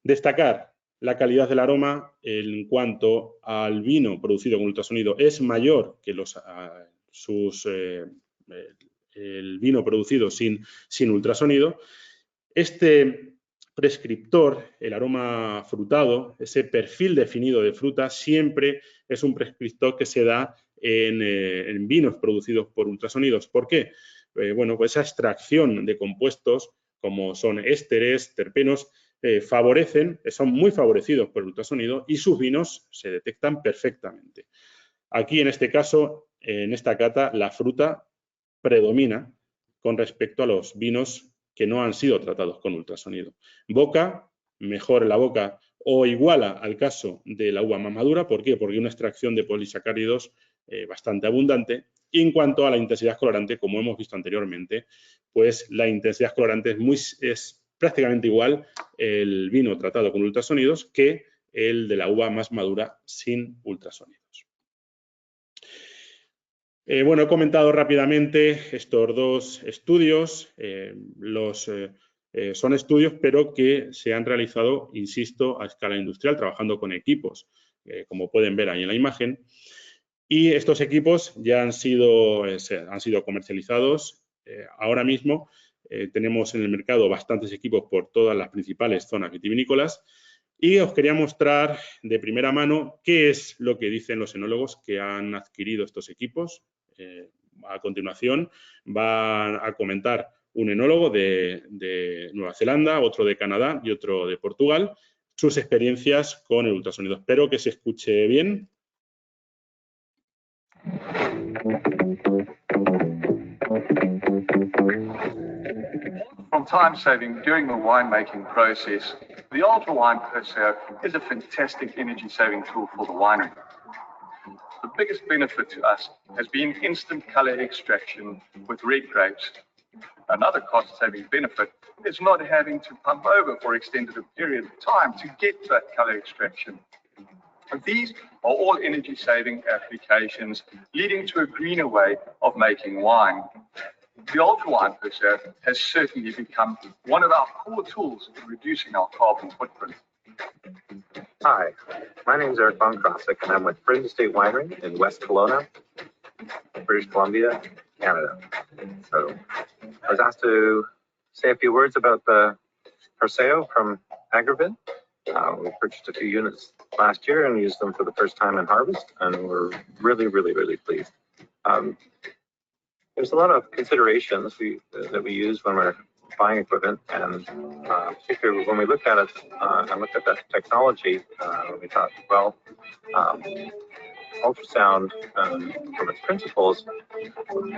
Destacar la calidad del aroma en cuanto al vino producido con ultrasonido es mayor que el vino producido sin ultrasonido. Este prescriptor, el aroma frutado, ese perfil definido de fruta, siempre es un prescriptor que se da en vinos producidos por ultrasonidos. ¿Por qué? Bueno, pues esa extracción de compuestos como son ésteres, terpenos, son muy favorecidos por el ultrasonido y sus vinos se detectan perfectamente. Aquí, en este caso, en esta cata, la fruta predomina con respecto a los vinos que no han sido tratados con ultrasonido. Boca, mejor la boca o iguala al caso de la uva más madura. ¿Por qué? Porque hay una extracción de polisacáridos bastante abundante. Y en cuanto a la intensidad colorante, como hemos visto anteriormente, pues la intensidad colorante es prácticamente igual el vino tratado con ultrasonidos que el de la uva más madura sin ultrasonidos. Bueno, he comentado rápidamente estos 2 estudios. Son estudios, pero que se han realizado, insisto, a escala industrial, trabajando con equipos, como pueden ver ahí en la imagen. Y estos equipos ya han sido comercializados. Ahora mismo tenemos en el mercado bastantes equipos por todas las principales zonas vitivinícolas. Y os quería mostrar de primera mano qué es lo que dicen los enólogos que han adquirido estos equipos. A continuación va a comentar un enólogo de Nueva Zelanda, otro de Canadá y otro de Portugal, sus experiencias con el ultrasonido. Espero que se escuche bien. From time saving during the winemaking process, the Ultra Wine Perseo is a fantastic energy saving tool for the winery. The biggest benefit to us has been instant color extraction with red grapes. Another cost-saving benefit is not having to pump over for extended period of time to get that color extraction. And these are all energy-saving applications, leading to a greener way of making wine. The Ultra Wine Perseo has certainly become one of our core tools in reducing our carbon footprint. Hi, my name is Eric Von Krosik, and I'm with Fringe Estate Winery in West Kelowna, British Columbia, Canada. So I was asked to say a few words about the Perseo from Agrivid. We purchased a few units last year and used them for the first time in harvest, and we're really pleased. There's a lot of considerations that we use when we're buying equipment, and particularly when we looked at it and looked at that technology, we thought, well, ultrasound from its principles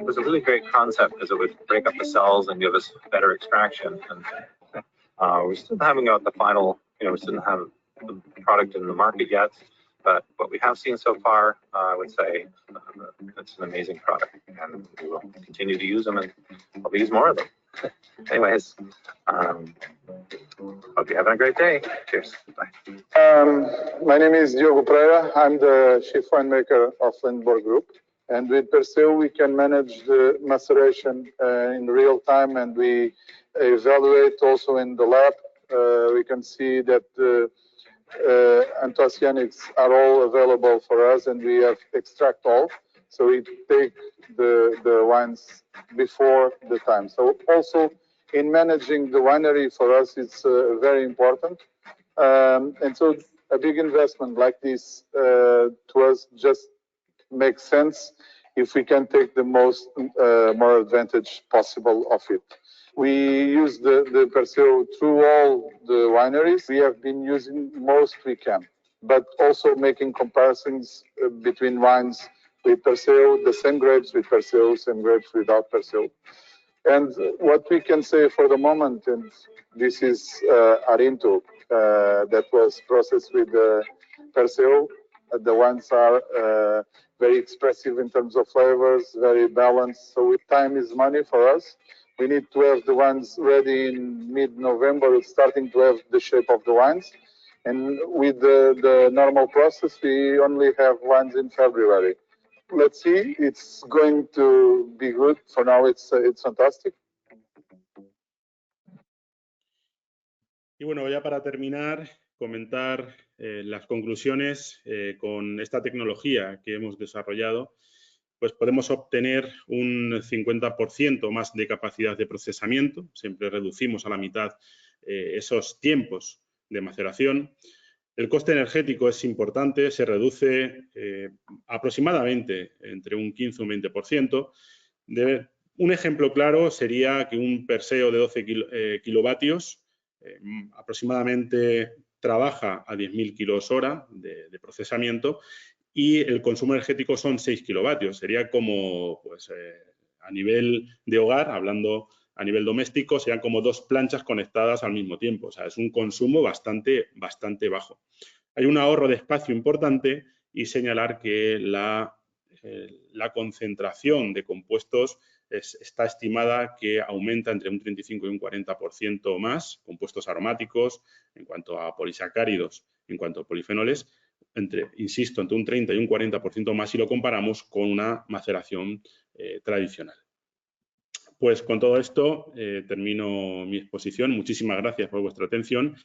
was a really great concept because it would break up the cells and give us better extraction. And we still haven't got the final, we still don't have the product in the market yet, But what we have seen so far, I would say it's an amazing product, and we will continue to use them, and I'll use more of them. Anyways, hope you're having a great day. Cheers. Bye. My name is Diogo Pereira. I'm the chief winemaker of Lindborg Group. And with Perseo, we can manage the maceration in real time, and we evaluate also in the lab. We can see that anthocyanins are all available for us, and we have extract all. So we take the wines before the time. So also in managing the winery for us, it's very important. And so a big investment like this to us just makes sense if we can take the most more advantage possible of it. We use the Perseo through all the wineries. We have been using most we can, but also making comparisons between wines with Perseo, the same grapes with Perseo, same grapes without Perseo. And what we can say for the moment, and this is Arinto, that was processed with Perseo. The wines are very expressive in terms of flavors, very balanced. So with time is money for us. We need to have the wines ready in mid-November, starting to have the shape of the wines. And with the normal process, we only have wines in February. Let's see, it's going to be good. For now, it's fantastic. Y bueno, ya para terminar, comentar las conclusiones con esta tecnología que hemos desarrollado, pues podemos obtener un 50% más de capacidad de procesamiento, siempre reducimos a la mitad esos tiempos de maceración. El coste energético es importante, se reduce aproximadamente entre un 15 y un 20%. Un ejemplo claro sería que un Perseo de 12 kilovatios aproximadamente trabaja a 10.000 kilos hora de procesamiento y el consumo energético son 6 kilovatios. Sería como, pues, a nivel de hogar, hablando a nivel doméstico, serían como 2 planchas conectadas al mismo tiempo. O sea, es un consumo bastante bajo. Hay un ahorro de espacio importante y señalar que la concentración de compuestos está estimada que aumenta entre un 35 y un 40% más, compuestos aromáticos, en cuanto a polisacáridos, en cuanto a polifenoles, insisto, entre un 30 y un 40% más si lo comparamos con una maceración tradicional. Pues con todo esto termino mi exposición. Muchísimas gracias por vuestra atención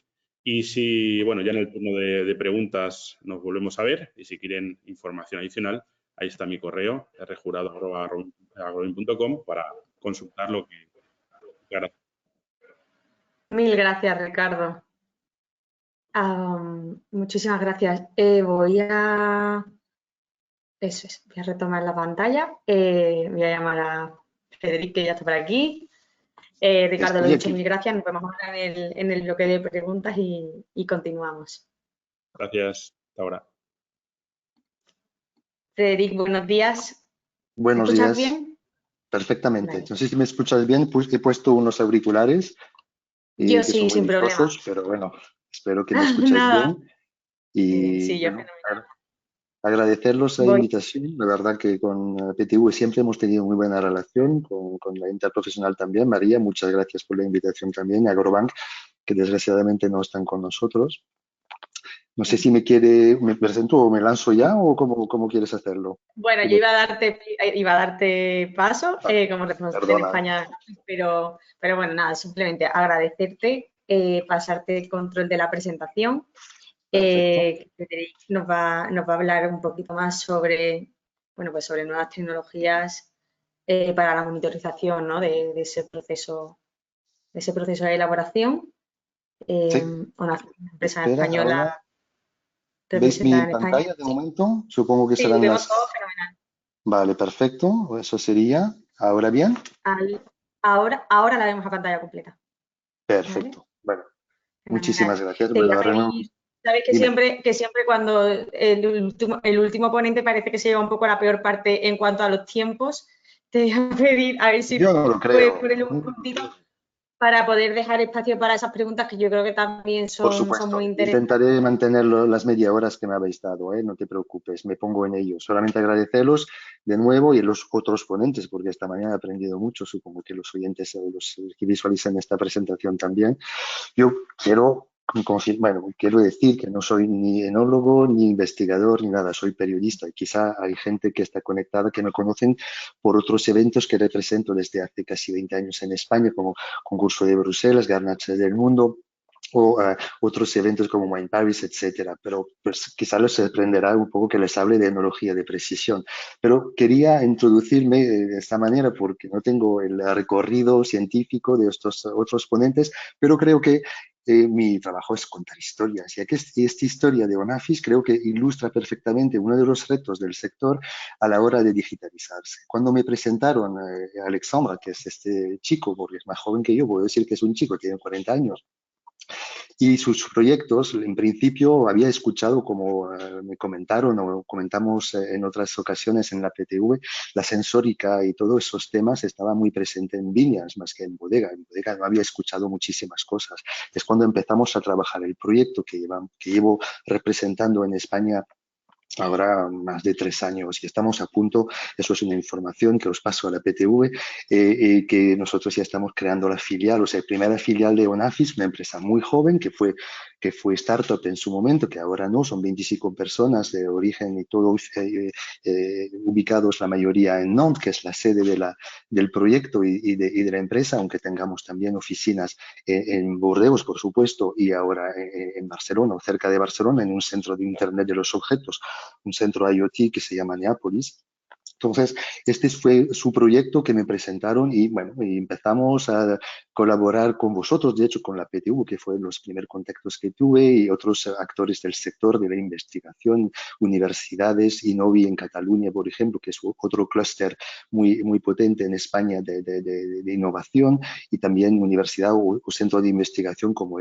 y si, bueno, ya en el turno de preguntas nos volvemos a ver y si quieren información adicional, ahí está mi correo, rjurado@agrowin.com para consultar lo que quieran. Mil gracias, Ricardo. Muchísimas gracias. Voy a retomar la pantalla. Voy a llamar a Federic, que ya está por aquí. Ricardo, lo dicho, mil gracias. Nos vemos ahora en el bloque de preguntas y continuamos. Gracias. Hasta ahora. Federic, buenos días. Buenos días. ¿Me escuchas bien? Perfectamente. Vale. No sé si me escuchas bien, pues he puesto unos auriculares. Yo sí, sin problema. Pero bueno, espero que me escuches bien. Y sí, yo bueno, agradecerlos la invitación. La verdad que con PTV siempre hemos tenido muy buena relación, con la interprofesional también. María, muchas gracias por la invitación también. Y Agrobank, que desgraciadamente no están con nosotros. No sé si me presento o me lanzo ya o cómo quieres hacerlo. Bueno, yo iba a darte paso como responsable en España, pero bueno, nada, simplemente agradecerte, pasarte el control de la presentación. Federic nos va a hablar un poquito más sobre, bueno, pues sobre nuevas tecnologías para la monitorización, ¿no? de ese proceso de elaboración. Una empresa española. Ahora, ¿veis mi pantalla de momento? Supongo que serán vemos todo fenomenal. Vale, perfecto. Eso sería. ¿Ahora bien? Ahora la vemos a pantalla completa. Perfecto. ¿Vale? Bueno, muchísimas gracias. Sabes que siempre cuando el último ponente parece que se lleva un poco la peor parte en cuanto a los tiempos, te voy a pedir a ver si yo no lo creo. puedes poner un puntito. para poder dejar espacio para esas preguntas que yo creo que también Por son supuesto, muy interesantes. intentaré mantener las media horas que me habéis dado, no te preocupes, me pongo en ello. Solamente agradecerlos de nuevo y los otros ponentes, porque esta mañana he aprendido mucho, supongo que los oyentes, los que visualizan esta presentación también. Yo quiero decir que no soy ni enólogo, ni investigador, ni nada, soy periodista y quizá hay gente que está conectada que me conocen por otros eventos que represento desde hace casi 20 años en España, como Concurso de Bruselas, Garnacha del Mundo, o otros eventos como Wine Paris, etcétera. Pero pues, quizá les sorprenderá un poco que les hable de enología de precisión. Pero quería introducirme de esta manera porque no tengo el recorrido científico de estos otros ponentes, pero creo que mi trabajo es contar historias. Y aquí esta historia de ONAFIS creo que ilustra perfectamente uno de los retos del sector a la hora de digitalizarse. Cuando me presentaron a Alexandra, que es este chico, porque es más joven que yo, puedo decir que es un chico, tiene 40 años, y sus proyectos, en principio, había escuchado, como me comentaron o comentamos en otras ocasiones en la PTV, la sensórica y todos esos temas estaba muy presente en viñas más que en bodega. En bodega no había escuchado muchísimas cosas. Es cuando empezamos a trabajar el proyecto que llevo representando en España ahora más de 3 años y estamos a punto, eso es una información que os paso a la PTV, que nosotros ya estamos creando la filial, o sea, la primera filial de ONAFIS, una empresa muy joven que fue startup en su momento, que ahora no, son 25 personas de origen y todos ubicados la mayoría en Nantes, que es la sede del proyecto y de la empresa, aunque tengamos también oficinas en Burdeos, por supuesto, y ahora en Barcelona o cerca de Barcelona, en un centro de Internet de los objetos, un centro IoT que se llama Neapolis. Entonces, este fue su proyecto que me presentaron y, bueno, y empezamos a colaborar con vosotros, de hecho, con la PTU, que fue los primeros contactos que tuve, y otros actores del sector de la investigación, universidades, Innovi en Cataluña, por ejemplo, que es otro clúster muy potente en España de innovación, y también universidad o centro de investigación como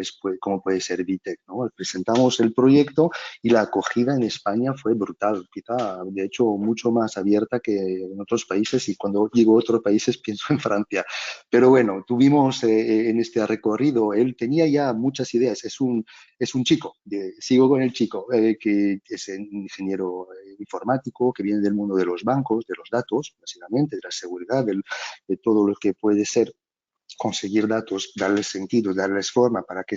puede ser Vitec, ¿no? Presentamos el proyecto y la acogida en España fue brutal, quizá, de hecho, mucho más abierta que en otros países, y cuando digo otros países pienso en Francia. Pero bueno, tuvimos en este recorrido, él tenía ya muchas ideas, es un chico, sigo con el chico, que es un ingeniero informático, que viene del mundo de los bancos, de los datos, básicamente, de la seguridad, de todo lo que puede ser conseguir datos, darles sentido, darles forma para que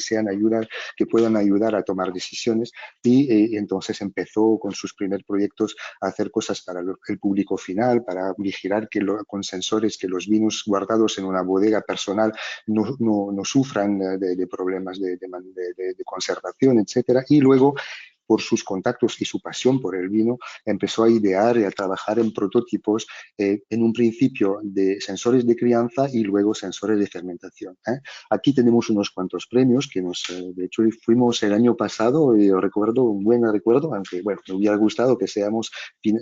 que puedan ayudar a tomar decisiones, y entonces empezó con sus primeros proyectos a hacer cosas para el público final, para vigilar con sensores que los vinos guardados en una bodega personal no sufran de problemas de conservación, etcétera. Y luego, por sus contactos y su pasión por el vino, empezó a idear y a trabajar en prototipos, en un principio de sensores de crianza y luego sensores de fermentación. Aquí tenemos unos cuantos premios que de hecho, fuimos el año pasado, y recuerdo, un buen recuerdo, aunque bueno, me hubiera gustado que seamos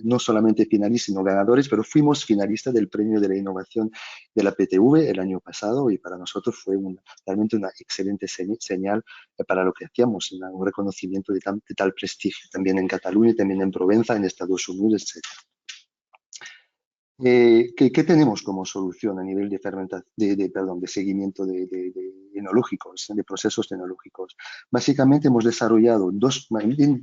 no solamente finalistas, sino ganadores, pero fuimos finalistas del premio de la innovación de la PTV el año pasado, y para nosotros fue realmente una excelente señal para lo que hacíamos, un reconocimiento de tal prestigio, también en Cataluña, también en Provenza, en Estados Unidos, etc. ¿Qué tenemos como solución a nivel de seguimiento de enológicos, de procesos enológicos? Básicamente hemos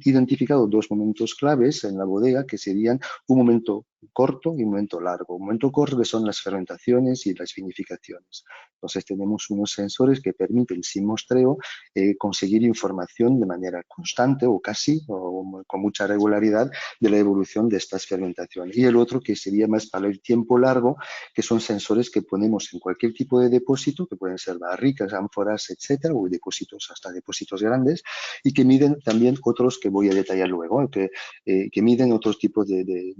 identificado 2 momentos claves en la bodega, que serían un momento corto y un momento largo. Un momento corto, que son las fermentaciones y las vinificaciones. Entonces tenemos unos sensores que permiten, sin muestreo, conseguir información de manera constante o casi, o con mucha regularidad, de la evolución de estas fermentaciones. Y el otro, que sería más para el tiempo largo, que son sensores que ponemos en cualquier tipo de depósito, que pueden ser barricas, ánforas, etcétera, o depósitos, hasta depósitos grandes, y que miden también otros que voy a detallar luego, que miden otros tipos de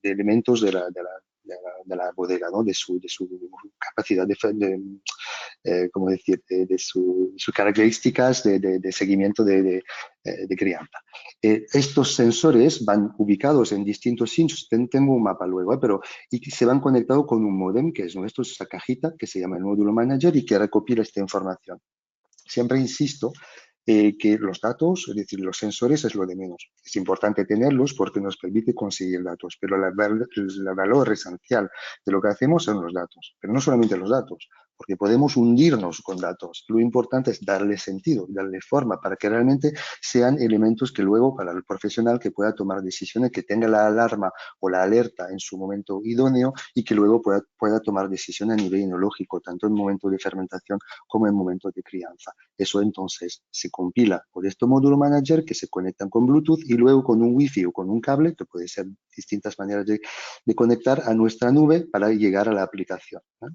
elementos de la bodega, ¿no? de su capacidad ¿cómo decir?, de sus características de seguimiento de crianza. Estos sensores van ubicados en distintos sitios, tengo un mapa luego, y se van conectados con un módem, que es nuestro, esa cajita que se llama el módulo manager y que recopila esta información. Siempre insisto que los datos, es decir, los sensores, es lo de menos. Es importante tenerlos porque nos permite conseguir datos, pero el valor esencial de lo que hacemos son los datos. Pero no solamente los datos, porque podemos hundirnos con datos. Lo importante es darle sentido, darle forma para que realmente sean elementos que luego para el profesional que pueda tomar decisiones, que tenga la alarma o la alerta en su momento idóneo y que luego pueda tomar decisiones a nivel enológico, tanto en momento de fermentación como en momento de crianza. Eso entonces se compila por este módulo manager que se conectan con Bluetooth y luego con un Wi-Fi o con un cable, que puede ser distintas maneras de conectar a nuestra nube para llegar a la aplicación, ¿no?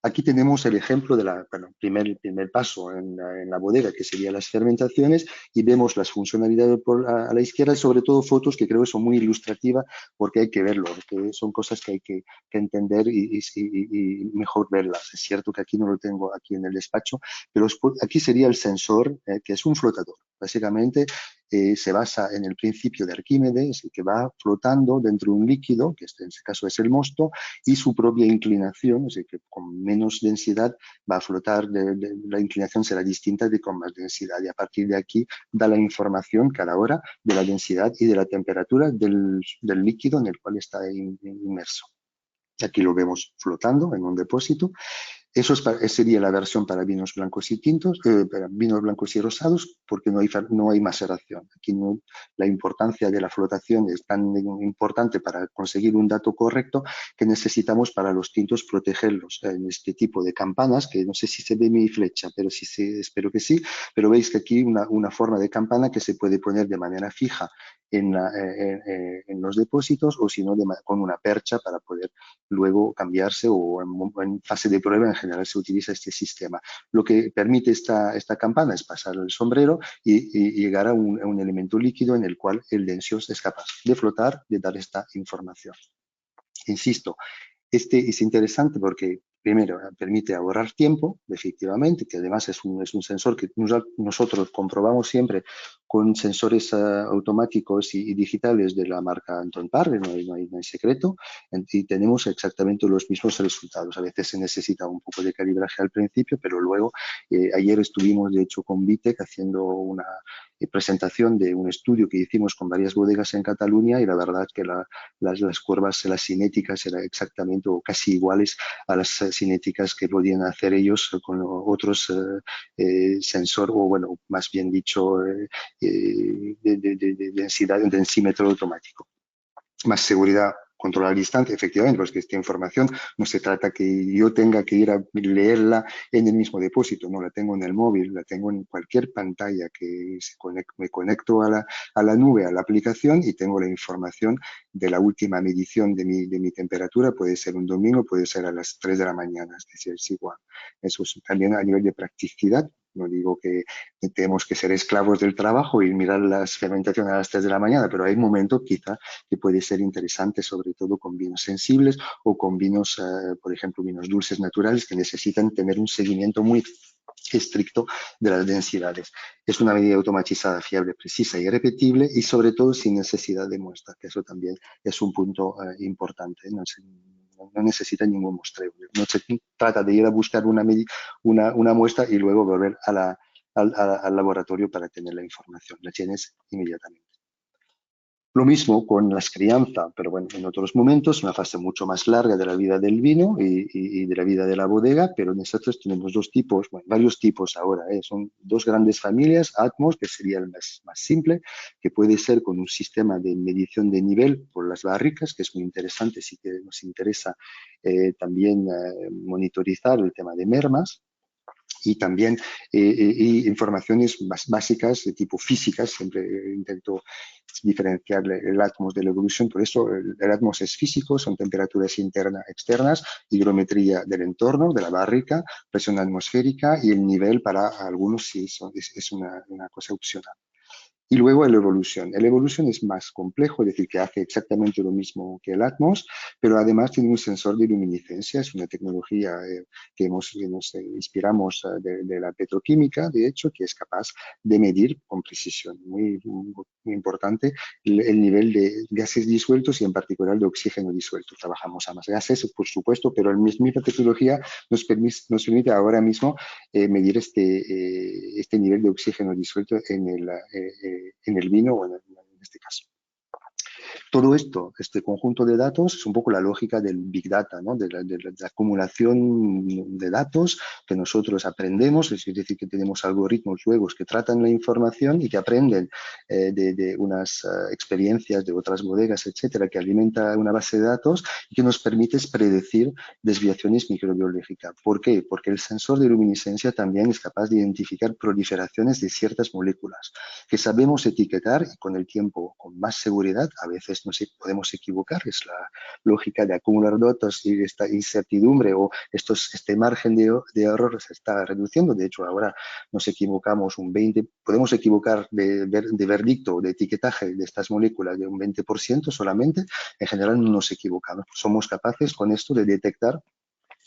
Aquí tenemos el ejemplo de el primer paso en la bodega, que serían las fermentaciones, y vemos las funcionalidades a la izquierda y sobre todo fotos que creo que son muy ilustrativas porque hay que verlo, porque son cosas que hay que entender y mejor verlas. Es cierto que aquí no lo tengo aquí en el despacho, pero aquí sería el sensor, que es un flotador. Básicamente se basa en el principio de Arquímedes, que va flotando dentro de un líquido, que en este caso es el mosto, y su propia inclinación, es decir, que con menos densidad va a flotar, la inclinación será distinta de con más densidad, y a partir de aquí da la información cada hora de la densidad y de la temperatura del líquido en el cual está inmerso. Aquí lo vemos flotando en un depósito. Eso sería la versión para vinos blancos y tintos, para vinos blancos y rosados, porque no hay maceración. Aquí la importancia de la flotación es tan importante para conseguir un dato correcto que necesitamos para los tintos protegerlos en este tipo de campanas, que no sé si se ve mi flecha, pero espero que sí, pero veis que aquí una forma de campana que se puede poner de manera fija en los depósitos o si no con una percha para poder luego cambiarse o en fase de prueba en general se utiliza este sistema. Lo que permite esta campana es pasar el sombrero y llegar a un elemento líquido en el cual el Densios es capaz de flotar, de dar esta información. Insisto, este es interesante porque primero permite ahorrar tiempo, efectivamente, que además es un sensor que nosotros comprobamos siempre con sensores automáticos y digitales de la marca Anton Parry, no hay secreto, y tenemos exactamente los mismos resultados. A veces se necesita un poco de calibraje al principio, pero luego, ayer estuvimos de hecho con Vitec haciendo una presentación de un estudio que hicimos con varias bodegas en Cataluña y la verdad que las curvas, las cinéticas eran exactamente o casi iguales a las cinéticas que podían hacer ellos con otros sensor o bueno, más bien dicho, de densidad, un densímetro automático. Más seguridad, controlar distancia, efectivamente, porque esta información no se trata que yo tenga que ir a leerla en el mismo depósito, no la tengo en el móvil, la tengo en cualquier pantalla que me conecto a la nube, a la aplicación y tengo la información de la última medición de mi temperatura, puede ser un domingo, puede ser a las 3 de la mañana, es decir, es igual. Eso es también a nivel de practicidad. No digo que tenemos que ser esclavos del trabajo y mirar las fermentaciones a las 3 de la mañana, pero hay momentos quizá que puede ser interesante, sobre todo con vinos sensibles o con vinos, por ejemplo, vinos dulces naturales que necesitan tener un seguimiento muy estricto de las densidades. Es una medida automatizada, fiable, precisa y repetible y sobre todo sin necesidad de muestra, que eso también es un punto importante. No necesita ningún muestreo. No se trata de ir a buscar una muestra y luego volver al laboratorio para tener la información. La tienes inmediatamente. Lo mismo con las crianzas, pero bueno, en otros momentos, una fase mucho más larga de la vida del vino y de la vida de la bodega, pero nosotros tenemos dos tipos, bueno, varios tipos ahora, son dos grandes familias, Atmos, que sería el más simple, que puede ser con un sistema de medición de nivel por las barricas, que es muy interesante, si que nos interesa también monitorizar el tema de mermas, y también informaciones básicas de tipo físicas, siempre intento diferenciar el Atmos de la evolución, por eso el Atmos es físico, son temperaturas internas, externas, higrometría del entorno, de la barrica, presión atmosférica y el nivel para algunos sí es una cosa opcional. Y luego el Evolution. El Evolution es más complejo, es decir, que hace exactamente lo mismo que el Atmos, pero además tiene un sensor de luminiscencia. Es una tecnología que nos inspiramos de la petroquímica, de hecho, que es capaz de medir con precisión. Muy importante el nivel de gases disueltos y en particular de oxígeno disuelto. Trabajamos a más gases, por supuesto, pero la misma tecnología nos permite ahora mismo medir este nivel de oxígeno disuelto en el vino o en este caso. Todo esto, este conjunto de datos, es un poco la lógica del Big Data, ¿no? de la acumulación de datos que nosotros aprendemos, es decir, que tenemos algoritmos luego que tratan la información y que aprenden de unas experiencias de otras bodegas, etcétera, que alimenta una base de datos y que nos permite predecir desviaciones microbiológicas. ¿Por qué? Porque el sensor de luminiscencia también es capaz de identificar proliferaciones de ciertas moléculas que sabemos etiquetar y con el tiempo, con más seguridad, a veces nos podemos equivocar, es la lógica de acumular datos y esta incertidumbre o este margen de error se está reduciendo. De hecho, ahora nos equivocamos podemos equivocar de verdicto o de etiquetaje de estas moléculas de un 20% solamente. En general no nos equivocamos. Somos capaces con esto de detectar,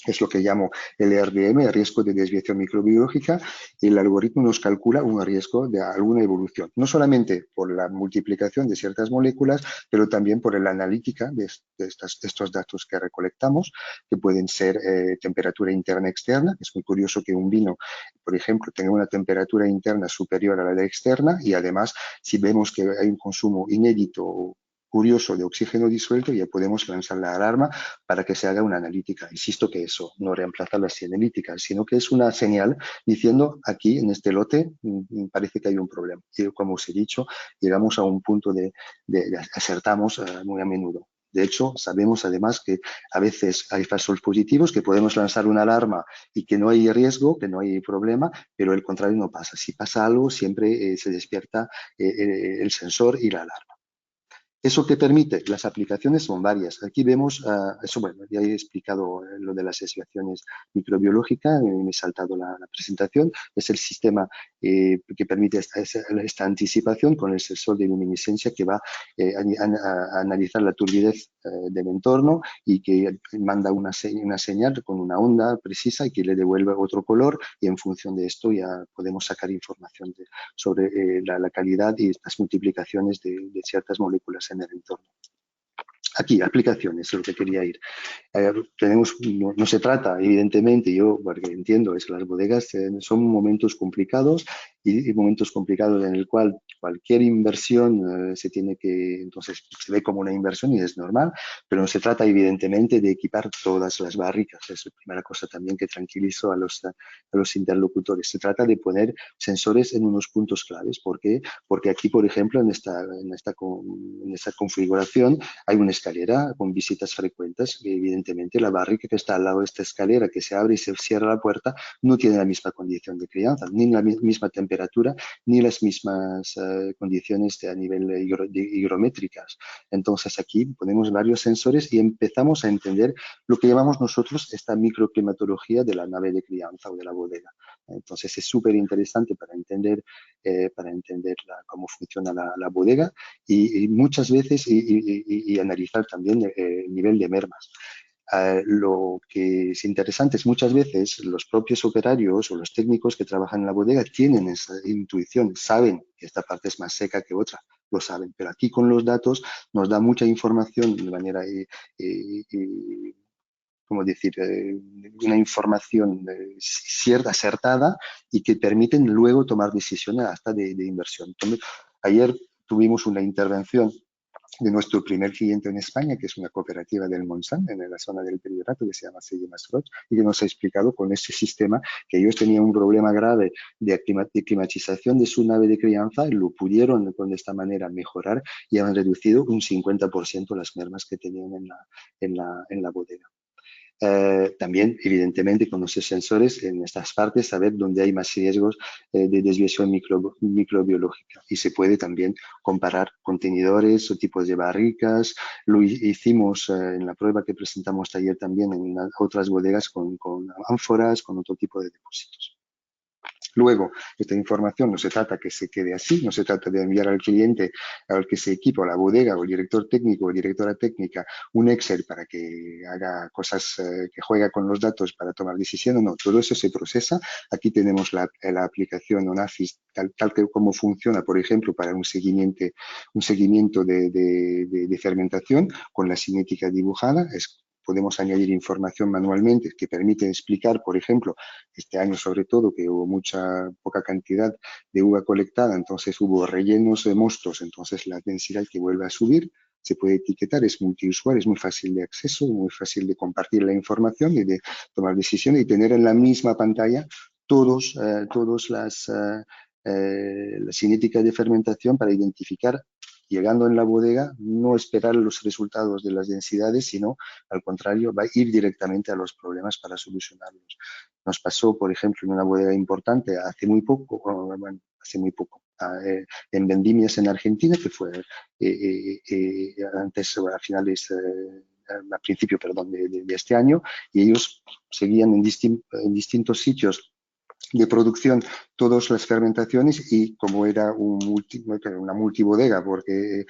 es lo que llamo el RDM, el riesgo de desviación microbiológica, y el algoritmo nos calcula un riesgo de alguna evolución, no solamente por la multiplicación de ciertas moléculas, pero también por la analítica de estos datos que recolectamos, que pueden ser temperatura interna externa. Es muy curioso que un vino, por ejemplo, tenga una temperatura interna superior a la de externa, y además, si vemos que hay un consumo inédito curioso de oxígeno disuelto, ya podemos lanzar la alarma para que se haga una analítica. Insisto que eso no reemplaza las analíticas, sino que es una señal diciendo aquí en este lote parece que hay un problema. Y como os he dicho, llegamos a un punto de acertamos muy a menudo. De hecho, sabemos además que a veces hay falsos positivos, que podemos lanzar una alarma y que no hay riesgo, que no hay problema, pero el contrario no pasa. Si pasa algo, siempre se despierta el sensor y la alarma. ¿Eso qué permite? Las aplicaciones son varias. Aquí vemos, eso bueno, ya he explicado lo de las desviaciones microbiológicas, me he saltado la presentación. Es el sistema que permite esta anticipación con el sensor de luminiscencia que va a analizar la turbidez del entorno y que manda una señal con una onda precisa y que le devuelve otro color, y en función de esto ya podemos sacar información sobre la calidad y estas multiplicaciones de ciertas moléculas en el entorno. Aquí, aplicaciones, es lo que quería ir. No se trata, evidentemente, yo porque entiendo, es que las bodegas son momentos complicados y momentos complicados en el cual cualquier inversión entonces se ve como una inversión y es normal, pero no se trata evidentemente de equipar todas las barricas. Es la primera cosa también que tranquilizo a los interlocutores. Se trata de poner sensores en unos puntos claves. ¿Por qué? Porque aquí, por ejemplo, en esta configuración hay una escalera con visitas frecuentes. Evidentemente, la barrica que está al lado de esta escalera, que se abre y se cierra la puerta, no tiene la misma condición de crianza, ni la misma temperatura, ni las mismas condiciones a nivel higrométricas. Entonces, aquí ponemos varios sensores y empezamos a entender lo que llamamos nosotros esta microclimatología de la nave de crianza o de la bodega. Entonces, es súper interesante para entender cómo funciona la bodega y muchas veces y analizar también el nivel de mermas. Lo que es interesante es muchas veces los propios operarios o los técnicos que trabajan en la bodega tienen esa intuición, saben que esta parte es más seca que otra, lo saben, pero aquí con los datos nos da mucha información de manera, ¿cómo decir?, una información cierta, acertada y que permiten luego tomar decisiones hasta de inversión. Entonces, ayer tuvimos una intervención de nuestro primer cliente en España, que es una cooperativa del Montsant, en la zona del Priorato, que se llama Masroig, y que nos ha explicado con este sistema que ellos tenían un problema grave de climatización de su nave de crianza y lo pudieron de esta manera mejorar y han reducido un 50% las mermas que tenían en la bodega. También, evidentemente, con nuestros sensores en estas partes, saber dónde hay más riesgos de desviación microbiológica. Y se puede también comparar contenedores o tipos de barricas. Lo hicimos en la prueba que presentamos ayer también en otras bodegas con ánforas, con otro tipo de depósitos. Luego, esta información no se trata que se quede así, no se trata de enviar al cliente al que se equipa, a la bodega, o el director técnico o directora técnica, un Excel para que haga cosas, que juega con los datos para tomar decisiones. No, todo eso se procesa. Aquí tenemos la aplicación ONAFIS, tal que como funciona, por ejemplo, para un seguimiento de fermentación con la cinética dibujada. Podemos añadir información manualmente que permite explicar, por ejemplo, este año sobre todo que hubo poca cantidad de uva colectada, entonces hubo rellenos de mostos, entonces la densidad que vuelve a subir. se puede etiquetar, es multiusuario, es muy fácil de acceso, muy fácil de compartir la información y de tomar decisiones y tener en la misma pantalla todos las cinéticas de fermentación para identificar, llegando en la bodega, no esperar los resultados de las densidades, sino al contrario, va a ir directamente a los problemas para solucionarlos. Nos pasó, por ejemplo, en una bodega importante hace muy poco, en Vendimias en Argentina, que fue antes, a finales, a principio, perdón, de este año, y ellos seguían en distintos sitios de producción todas las fermentaciones y como era una multibodega porque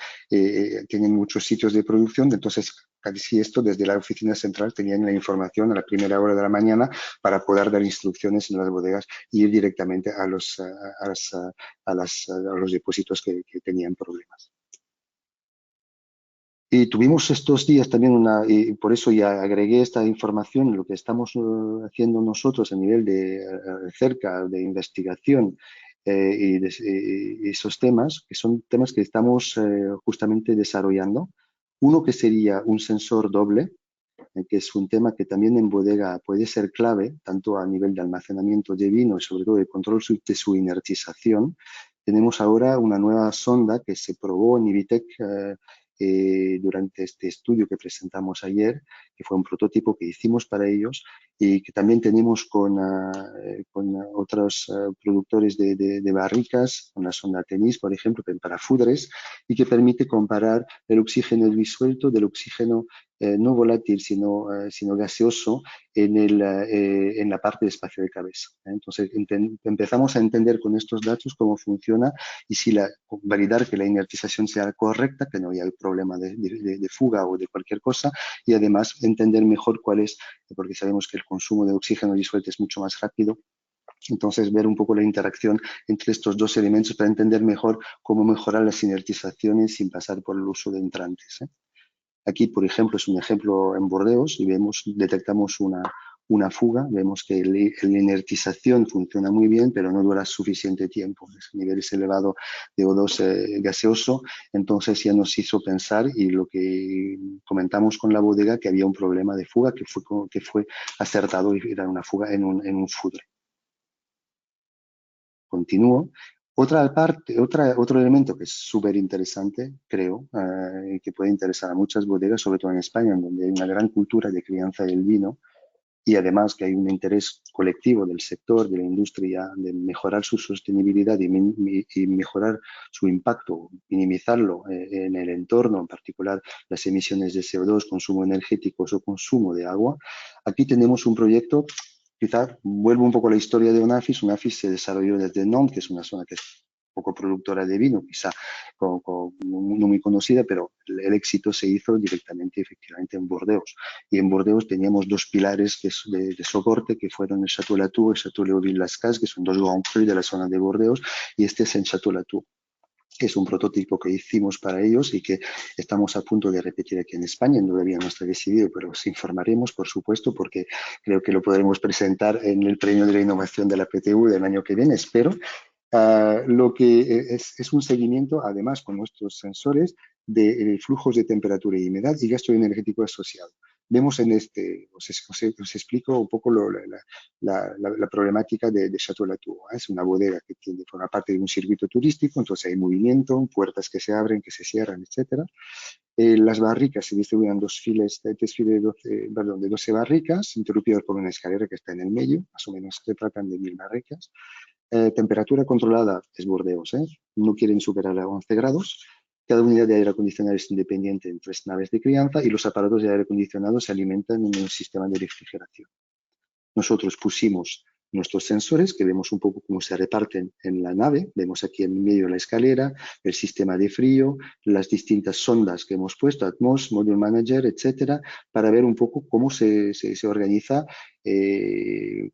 tienen muchos sitios de producción, entonces casi esto desde la oficina central tenían la información a la primera hora de la mañana para poder dar instrucciones en las bodegas e ir directamente a los depósitos que tenían problemas. Y tuvimos estos días también y por eso ya agregué esta información, lo que estamos haciendo nosotros a nivel de cerca de investigación y esos temas, que son temas que estamos justamente desarrollando. Uno que sería un sensor doble, que es un tema que también en bodega puede ser clave, tanto a nivel de almacenamiento de vino y sobre todo de control de su inertización. Tenemos ahora una nueva sonda que se probó en Ivitec durante este estudio que presentamos ayer, que fue un prototipo que hicimos para ellos y que también tenemos con otros productores de barricas, con la sonda Temis, por ejemplo, para Fudres, y que permite comparar el oxígeno disuelto del oxígeno no volátil, sino gaseoso en la parte de espacio de cabeza. Entonces, empezamos a entender con estos datos cómo funciona y validar que la inertización sea correcta, que no haya problema de fuga o de cualquier cosa, y además entender mejor cuál es, porque sabemos que el consumo de oxígeno disuelto es mucho más rápido. Entonces, ver un poco la interacción entre estos dos elementos para entender mejor cómo mejorar las inertizaciones sin pasar por el uso de entrantes. Aquí, por ejemplo, es un ejemplo en Burdeos y detectamos una fuga, vemos que la inertización funciona muy bien, pero no dura suficiente tiempo. Es niveles elevados de O2 gaseoso, entonces ya nos hizo pensar y lo que comentamos con la bodega que había un problema de fuga que fue acertado y era una fuga en un fudre. Continúo. Otro elemento que es súper interesante, creo, que puede interesar a muchas bodegas, sobre todo en España, en donde hay una gran cultura de crianza del vino y además que hay un interés colectivo del sector, de la industria, de mejorar su sostenibilidad y mejorar su impacto, minimizarlo en el entorno, en particular las emisiones de CO2, consumo energético o consumo de agua. Aquí tenemos un proyecto. Quizá vuelvo un poco a la historia de Onafis. Onafis se desarrolló desde Nantes, que es una zona que es poco productora de vino, quizá no muy conocida, pero el éxito se hizo directamente, efectivamente, en Burdeos. Y en Burdeos teníamos dos pilares de soporte, que fueron el Château Latour y el Château Léoville-las-Cases, que son dos Grand Crus de la zona de Burdeos, y este es el Château Latour, que es un prototipo que hicimos para ellos y que estamos a punto de repetir aquí en España. Todavía no está decidido, pero os informaremos, por supuesto, porque creo que lo podremos presentar en el Premio de la Innovación de la PTU del año que viene, espero. Lo que es un seguimiento, además, con nuestros sensores de flujos de temperatura y humedad y gasto energético asociado. Vemos en os explico un poco la problemática de Château Latour. Es una bodega que forma parte de un circuito turístico, entonces hay movimiento, puertas que se abren, que se cierran, etc. Las barricas se distribuyen en de 12 barricas, interrumpidas por una escalera que está en el medio, más o menos se tratan de 1000 barricas. Temperatura controlada es Burdeos, no quieren superar a 11 grados. Cada unidad de aire acondicionado es independiente en 3 naves de crianza y los aparatos de aire acondicionado se alimentan en un sistema de refrigeración. Nosotros pusimos nuestros sensores, que vemos un poco cómo se reparten en la nave. Vemos aquí en medio la escalera, el sistema de frío, las distintas sondas que hemos puesto, Atmos, Module Manager, etcétera, para ver un poco cómo se organiza,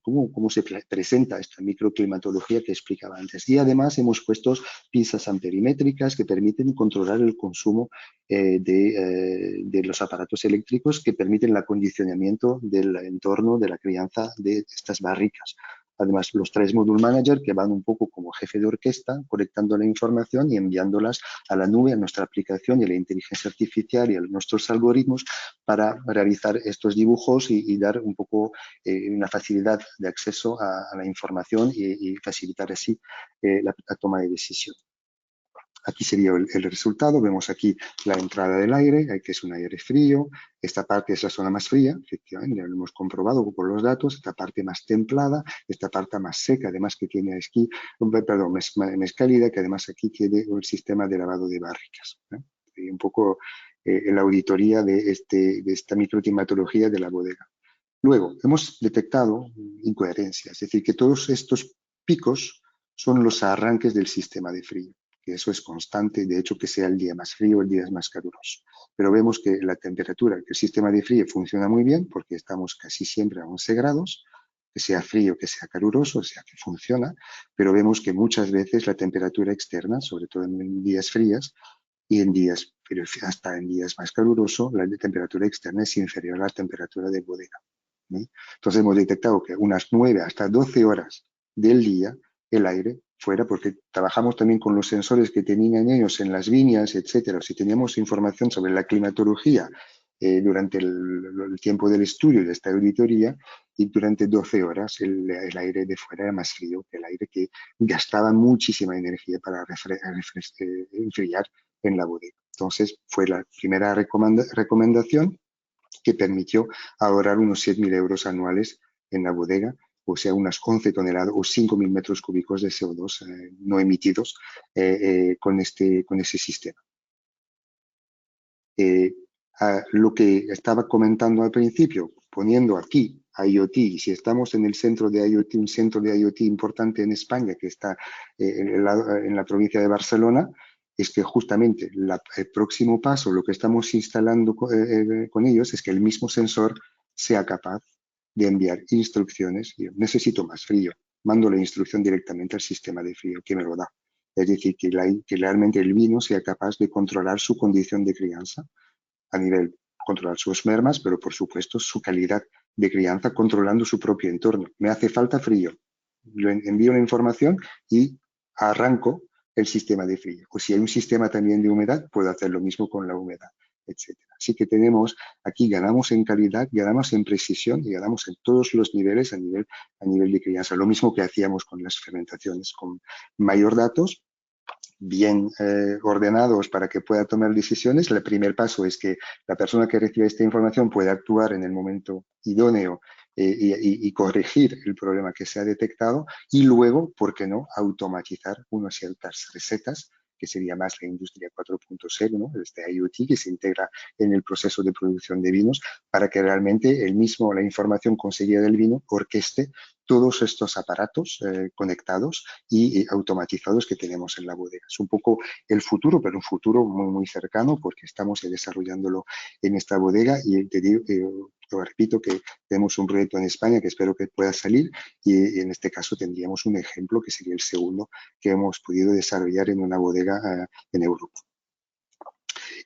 cómo se presenta esta microclimatología que explicaba antes. Y además hemos puesto pinzas amperimétricas que permiten controlar el consumo de los aparatos eléctricos, que permiten el acondicionamiento del entorno de la crianza de estas barricas. además los 3 Module Manager que van un poco como jefe de orquesta, colectando la información y enviándolas a la nube, a nuestra aplicación y a la inteligencia artificial y a nuestros algoritmos para realizar estos dibujos y dar un poco una facilidad de acceso a la información y facilitar así la toma de decisión. Aquí sería el resultado. Vemos aquí la entrada del aire, que es un aire frío. Esta parte es la zona más fría, efectivamente, ya lo hemos comprobado por los datos. Esta parte más templada, esta parte más seca, además que tiene aquí, perdón, más cálida, que además aquí tiene el sistema de lavado de barricas. Y un poco la auditoría de esta microclimatología de la bodega. Luego, hemos detectado incoherencias, es decir, que todos estos picos son los arranques del sistema de frío, que eso es constante, de hecho que sea el día más frío, el día más caluroso. Pero vemos que la temperatura, que el sistema de frío funciona muy bien porque estamos casi siempre a 11 grados, que sea frío, que sea caluroso, o sea que funciona, pero vemos que muchas veces la temperatura externa, sobre todo en días fríos, y en días, pero hasta en días más calurosos, la temperatura externa es inferior a la temperatura de bodega. Entonces hemos detectado que unas 9 hasta 12 horas del día el aire fuera, porque trabajamos también con los sensores que tenían ellos en las viñas, etcétera. Si teníamos información sobre la climatología durante el tiempo del estudio de esta auditoría, y durante 12 horas el aire de fuera era más frío que el aire, que gastaba muchísima energía para enfriar en la bodega. Entonces fue la primera recomendación que permitió ahorrar unos 6.000 euros anuales en la bodega, o sea, unas 11 toneladas o 5.000 metros cúbicos de CO2 no emitidos con ese sistema. Lo que estaba comentando al principio, poniendo aquí IoT, y si estamos en el centro de IoT, un centro de IoT importante en España que está en la provincia de Barcelona, es que justamente el próximo paso, lo que estamos instalando con ellos, es que el mismo sensor sea capaz de enviar instrucciones. Yo necesito más frío, mando la instrucción directamente al sistema de frío que me lo da. Es decir, que realmente el vino sea capaz de controlar su condición de crianza a nivel controlar sus mermas, pero por supuesto su calidad de crianza controlando su propio entorno. Me hace falta frío, envío la información y arranco el sistema de frío. O si hay un sistema también de humedad, puedo hacer lo mismo con la humedad, etc. Así que tenemos, aquí ganamos en calidad, ganamos en precisión y ganamos en todos los niveles a nivel de crianza. Lo mismo que hacíamos con las fermentaciones, con mayor datos, bien ordenados para que pueda tomar decisiones. El primer paso es que la persona que recibe esta información pueda actuar en el momento idóneo y corregir el problema que se ha detectado, y luego, ¿por qué no?, automatizar unas ciertas recetas, que sería más la industria 4.0, ¿no?, este IoT que se integra en el proceso de producción de vinos, para que realmente la información conseguida del vino orqueste todos estos aparatos conectados y automatizados que tenemos en la bodega. Es un poco el futuro, pero un futuro muy, muy cercano, porque estamos desarrollándolo en esta bodega, y te digo, lo repito, que tenemos un proyecto en España que espero que pueda salir, y en este caso tendríamos un ejemplo que sería el segundo que hemos podido desarrollar en una bodega en Europa.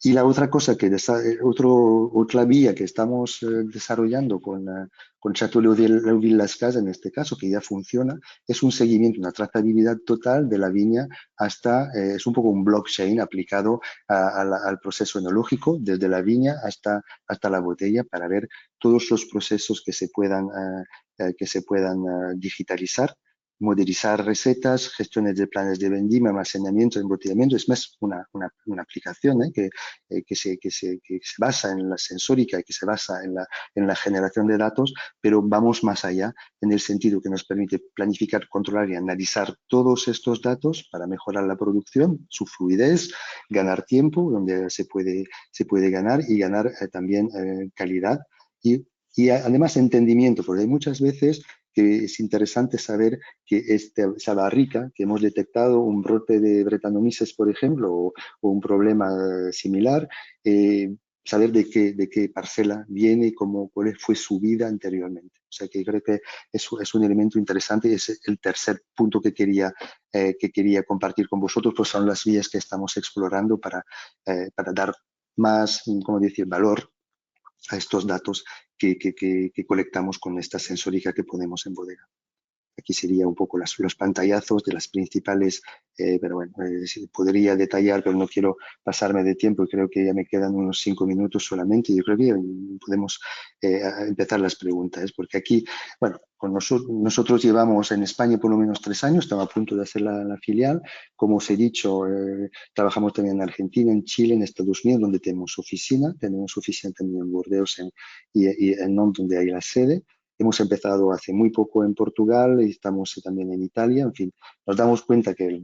Y la otra cosa, otra vía que estamos desarrollando con Château Léoville-Las Cases, en este caso, que ya funciona, es un seguimiento, una trazabilidad total de la viña hasta, es un poco un blockchain aplicado al proceso enológico, desde la viña hasta la botella, para ver todos los procesos que se puedan digitalizar, modelizar recetas, gestiones de planes de vendimia, almacenamiento, embotellamiento. Es más una aplicación que se basa en la sensórica y que se basa en la generación de datos, pero vamos más allá en el sentido que nos permite planificar, controlar y analizar todos estos datos para mejorar la producción, su fluidez, ganar tiempo donde se puede ganar, y ganar también calidad y además entendimiento, porque hay muchas veces que es interesante saber que esa barrica que hemos detectado, un brote de Brettanomyces, por ejemplo, o un problema similar, saber de qué parcela viene y cuál fue su vida anteriormente. O sea que creo que es un elemento interesante, y es el tercer punto que quería compartir con vosotros, pues son las vías que estamos explorando para dar más, ¿cómo decir?, valor a estos datos que colectamos con esta sensórica que ponemos en bodega. Aquí sería un poco los pantallazos de las principales, pero bueno, podría detallar, pero no quiero pasarme de tiempo y creo que ya me quedan unos 5 minutos solamente. Yo creo que podemos empezar las preguntas, porque aquí, bueno, con nosotros llevamos en España por lo menos 3 años, estamos a punto de hacer la filial. Como os he dicho, trabajamos también en Argentina, en Chile, en Estados Unidos, donde tenemos oficina también en Burdeos y en Nantes, donde hay la sede. Hemos empezado hace muy poco en Portugal y estamos también en Italia. En fin, nos damos cuenta que la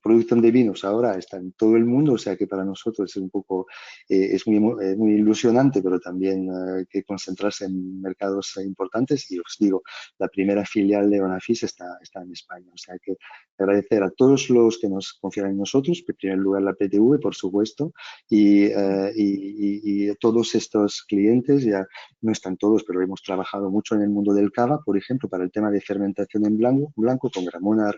producción de vinos ahora está en todo el mundo, o sea que para nosotros es un poco, es muy ilusionante, pero también hay que concentrarse en mercados importantes. Y os digo, la primera filial de Onafis está en España, o sea que agradecer a todos los que nos confían en nosotros, en primer lugar la PTV, por supuesto, y a todos estos clientes. Ya no están todos, pero hemos trabajado mucho en el mundo del cava, por ejemplo, para el tema de fermentación en blanco con Gramona,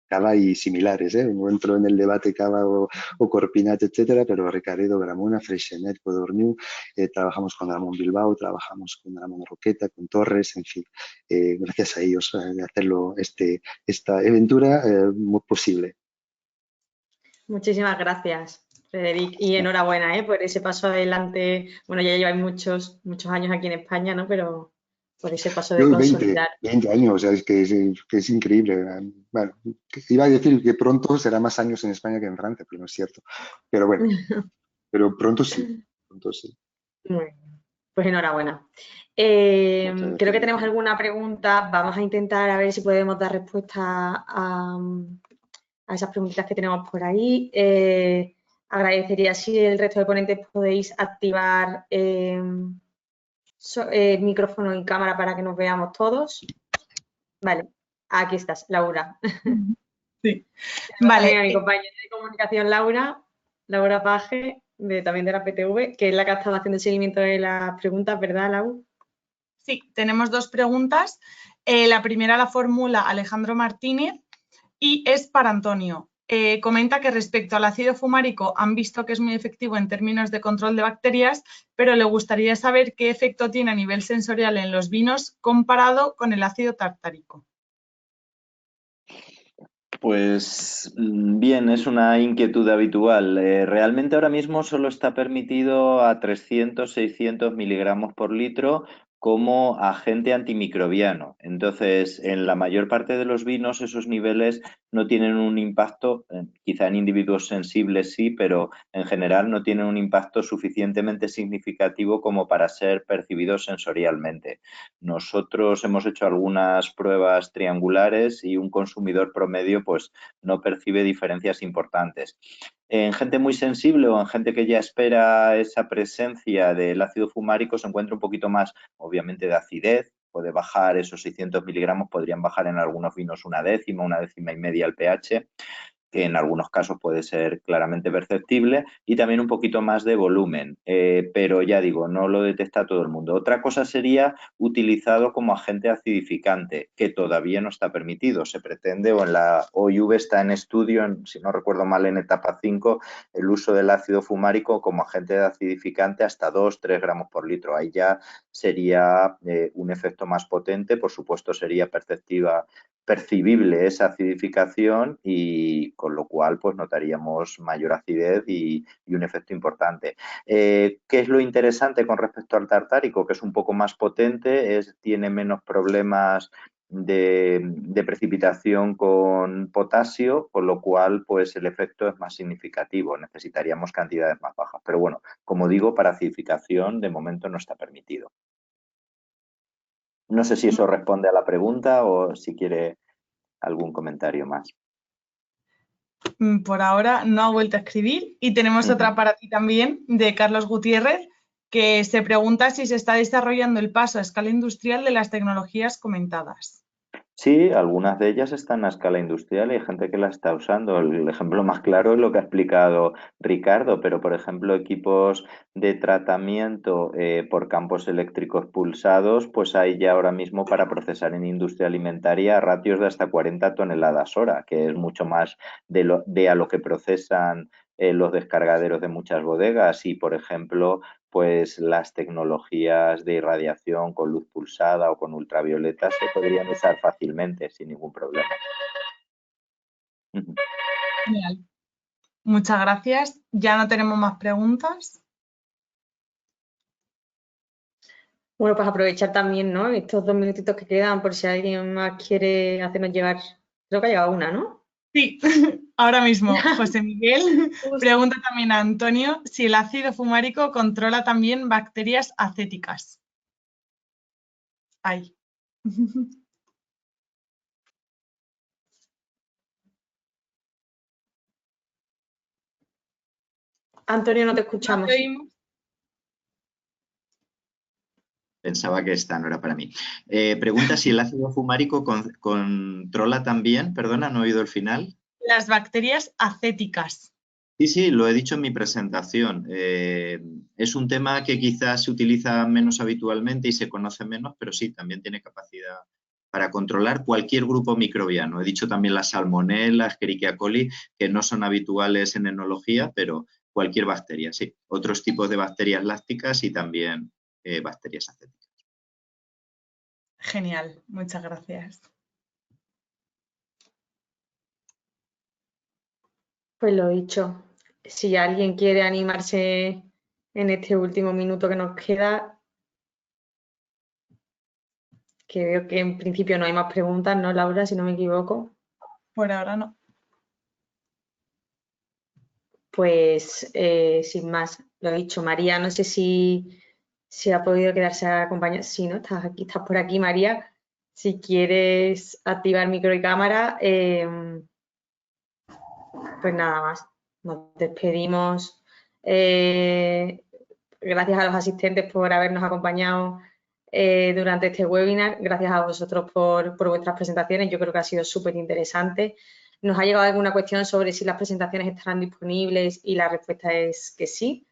cava y similares, no entro en el debate cava o Corpinat, etcétera, pero Recaredo, Gramona, Freixenet, Codorniu, trabajamos con Ramón Bilbao, trabajamos con Ramón Roqueta, con Torres, en fin, gracias a ellos de hacerlo esta aventura muy posible. Muchísimas gracias, Frederic, y enhorabuena por ese paso adelante. Bueno, ya lleváis muchos años aquí en España, ¿no? Pero por ese paso de consolidar. 20 años, o sea, es que es increíble. Bueno, iba a decir que pronto será más años en España que en Francia, pero no es cierto. Pero bueno, pero pronto sí. Muy bien. Pues enhorabuena. Creo que tenemos alguna pregunta. Vamos a intentar a ver si podemos dar respuesta a esas preguntitas que tenemos por ahí. Agradecería si el resto de ponentes podéis activar micrófono y cámara para que nos veamos todos. Vale, aquí estás, Laura. Sí. Vale. A mi compañera de comunicación, Laura Paje, también de la PTV, que es la que ha estado haciendo el seguimiento de las preguntas, ¿verdad, Lau? Sí, tenemos 2 preguntas. La primera la formula Alejandro Martínez y es para Antonio. Comenta que respecto al ácido fumárico han visto que es muy efectivo en términos de control de bacterias, pero le gustaría saber qué efecto tiene a nivel sensorial en los vinos comparado con el ácido tartárico. Pues bien, es una inquietud habitual. Realmente ahora mismo solo está permitido a 300-600 miligramos por litro como agente antimicrobiano. Entonces, en la mayor parte de los vinos esos niveles no tienen un impacto, quizá en individuos sensibles sí, pero en general no tienen un impacto suficientemente significativo como para ser percibidos sensorialmente. Nosotros hemos hecho algunas pruebas triangulares y un consumidor promedio pues no percibe diferencias importantes. En gente muy sensible o en gente que ya espera esa presencia del ácido fumárico se encuentra un poquito más, obviamente, de acidez. Puede bajar esos 600 miligramos, podrían bajar en algunos vinos una décima y media el pH, que en algunos casos puede ser claramente perceptible, y también un poquito más de volumen, pero ya digo, no lo detecta todo el mundo. Otra cosa sería utilizado como agente acidificante, que todavía no está permitido. Se pretende, o en la OIV está en estudio, si no recuerdo mal, en etapa 5, el uso del ácido fumárico como agente acidificante hasta 2-3 gramos por litro. Ahí ya sería un efecto más potente, por supuesto sería percibible esa acidificación y con lo cual pues notaríamos mayor acidez y un efecto importante. ¿Qué es lo interesante con respecto al tartárico? Que es un poco más potente, tiene menos problemas de precipitación con potasio, con lo cual pues el efecto es más significativo, necesitaríamos cantidades más bajas. Pero bueno, como digo, para acidificación de momento no está permitido. No sé si eso responde a la pregunta o si quiere algún comentario más. Por ahora no ha vuelto a escribir y tenemos otra para ti también de Carlos Gutiérrez, que se pregunta si se está desarrollando el paso a escala industrial de las tecnologías comentadas. Sí, algunas de ellas están a escala industrial y hay gente que la está usando. El ejemplo más claro es lo que ha explicado Ricardo, pero por ejemplo equipos de tratamiento por campos eléctricos pulsados, pues hay ya ahora mismo para procesar en industria alimentaria ratios de hasta 40 toneladas hora, que es mucho más de a lo que procesan los descargaderos de muchas bodegas y, por ejemplo, pues las tecnologías de irradiación con luz pulsada o con ultravioleta se podrían usar fácilmente sin ningún problema. Genial. Muchas gracias. Ya no tenemos más preguntas. Bueno, pues aprovechar también, ¿no? Estos 2 minutitos que quedan por si alguien más quiere hacernos llegar. Creo que ha llegado una, ¿no? Sí, ahora mismo José Miguel pregunta también a Antonio si el ácido fumárico controla también bacterias acéticas. Ay. Antonio, no te ¿No escuchamos. te oímos? Pensaba que esta no era para mí. Pregunta si el ácido fumárico controla también, perdona, no he oído el final. Las bacterias acéticas. Sí, lo he dicho en mi presentación. Es un tema que quizás se utiliza menos habitualmente y se conoce menos, pero sí, también tiene capacidad para controlar cualquier grupo microbiano. He dicho también las salmonelas, Escherichia coli, que no son habituales en enología, pero cualquier bacteria, sí. Otros tipos de bacterias lácticas y también bacterias acéticas. Genial, muchas gracias. Pues lo dicho, si alguien quiere animarse en este último minuto que nos queda, que veo que en principio no hay más preguntas, ¿no, Laura? Si no me equivoco. Por ahora no. Pues sin más, lo he dicho, María, no sé si ha podido quedarse acompañada. Sí, ¿no? Estás aquí, estás por aquí, María. Si quieres activar micro y cámara, pues nada más. Nos despedimos. Gracias a los asistentes por habernos acompañado durante este webinar. Gracias a vosotros por vuestras presentaciones. Yo creo que ha sido súper interesante. Nos ha llegado alguna cuestión sobre si las presentaciones estarán disponibles y la respuesta es que sí.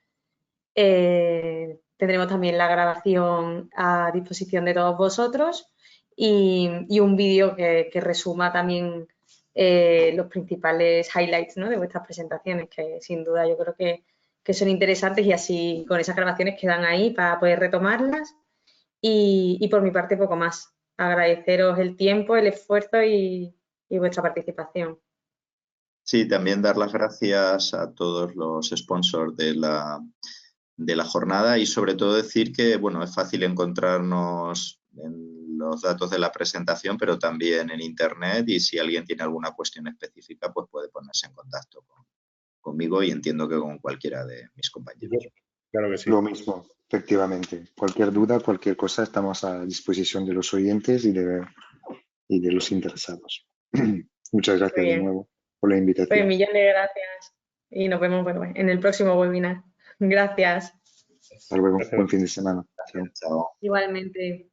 Tendremos también la grabación a disposición de todos vosotros y un vídeo que resuma también los principales highlights, ¿no?, de vuestras presentaciones, que sin duda yo creo que son interesantes y así con esas grabaciones quedan ahí para poder retomarlas. Y por mi parte poco más. Agradeceros el tiempo, el esfuerzo y vuestra participación. Sí, también dar las gracias a todos los sponsors de la jornada y sobre todo decir que, bueno, es fácil encontrarnos en los datos de la presentación, pero también en Internet y si alguien tiene alguna cuestión específica, pues puede ponerse en contacto conmigo y entiendo que con cualquiera de mis compañeros. Claro que sí. Lo mismo, efectivamente. Cualquier duda, cualquier cosa, estamos a disposición de los oyentes y de los interesados. Muchas gracias de nuevo por la invitación. Pues millón de gracias y nos vemos en el próximo webinar. Gracias. Hasta luego. Buen fin de semana. Chao. Igualmente.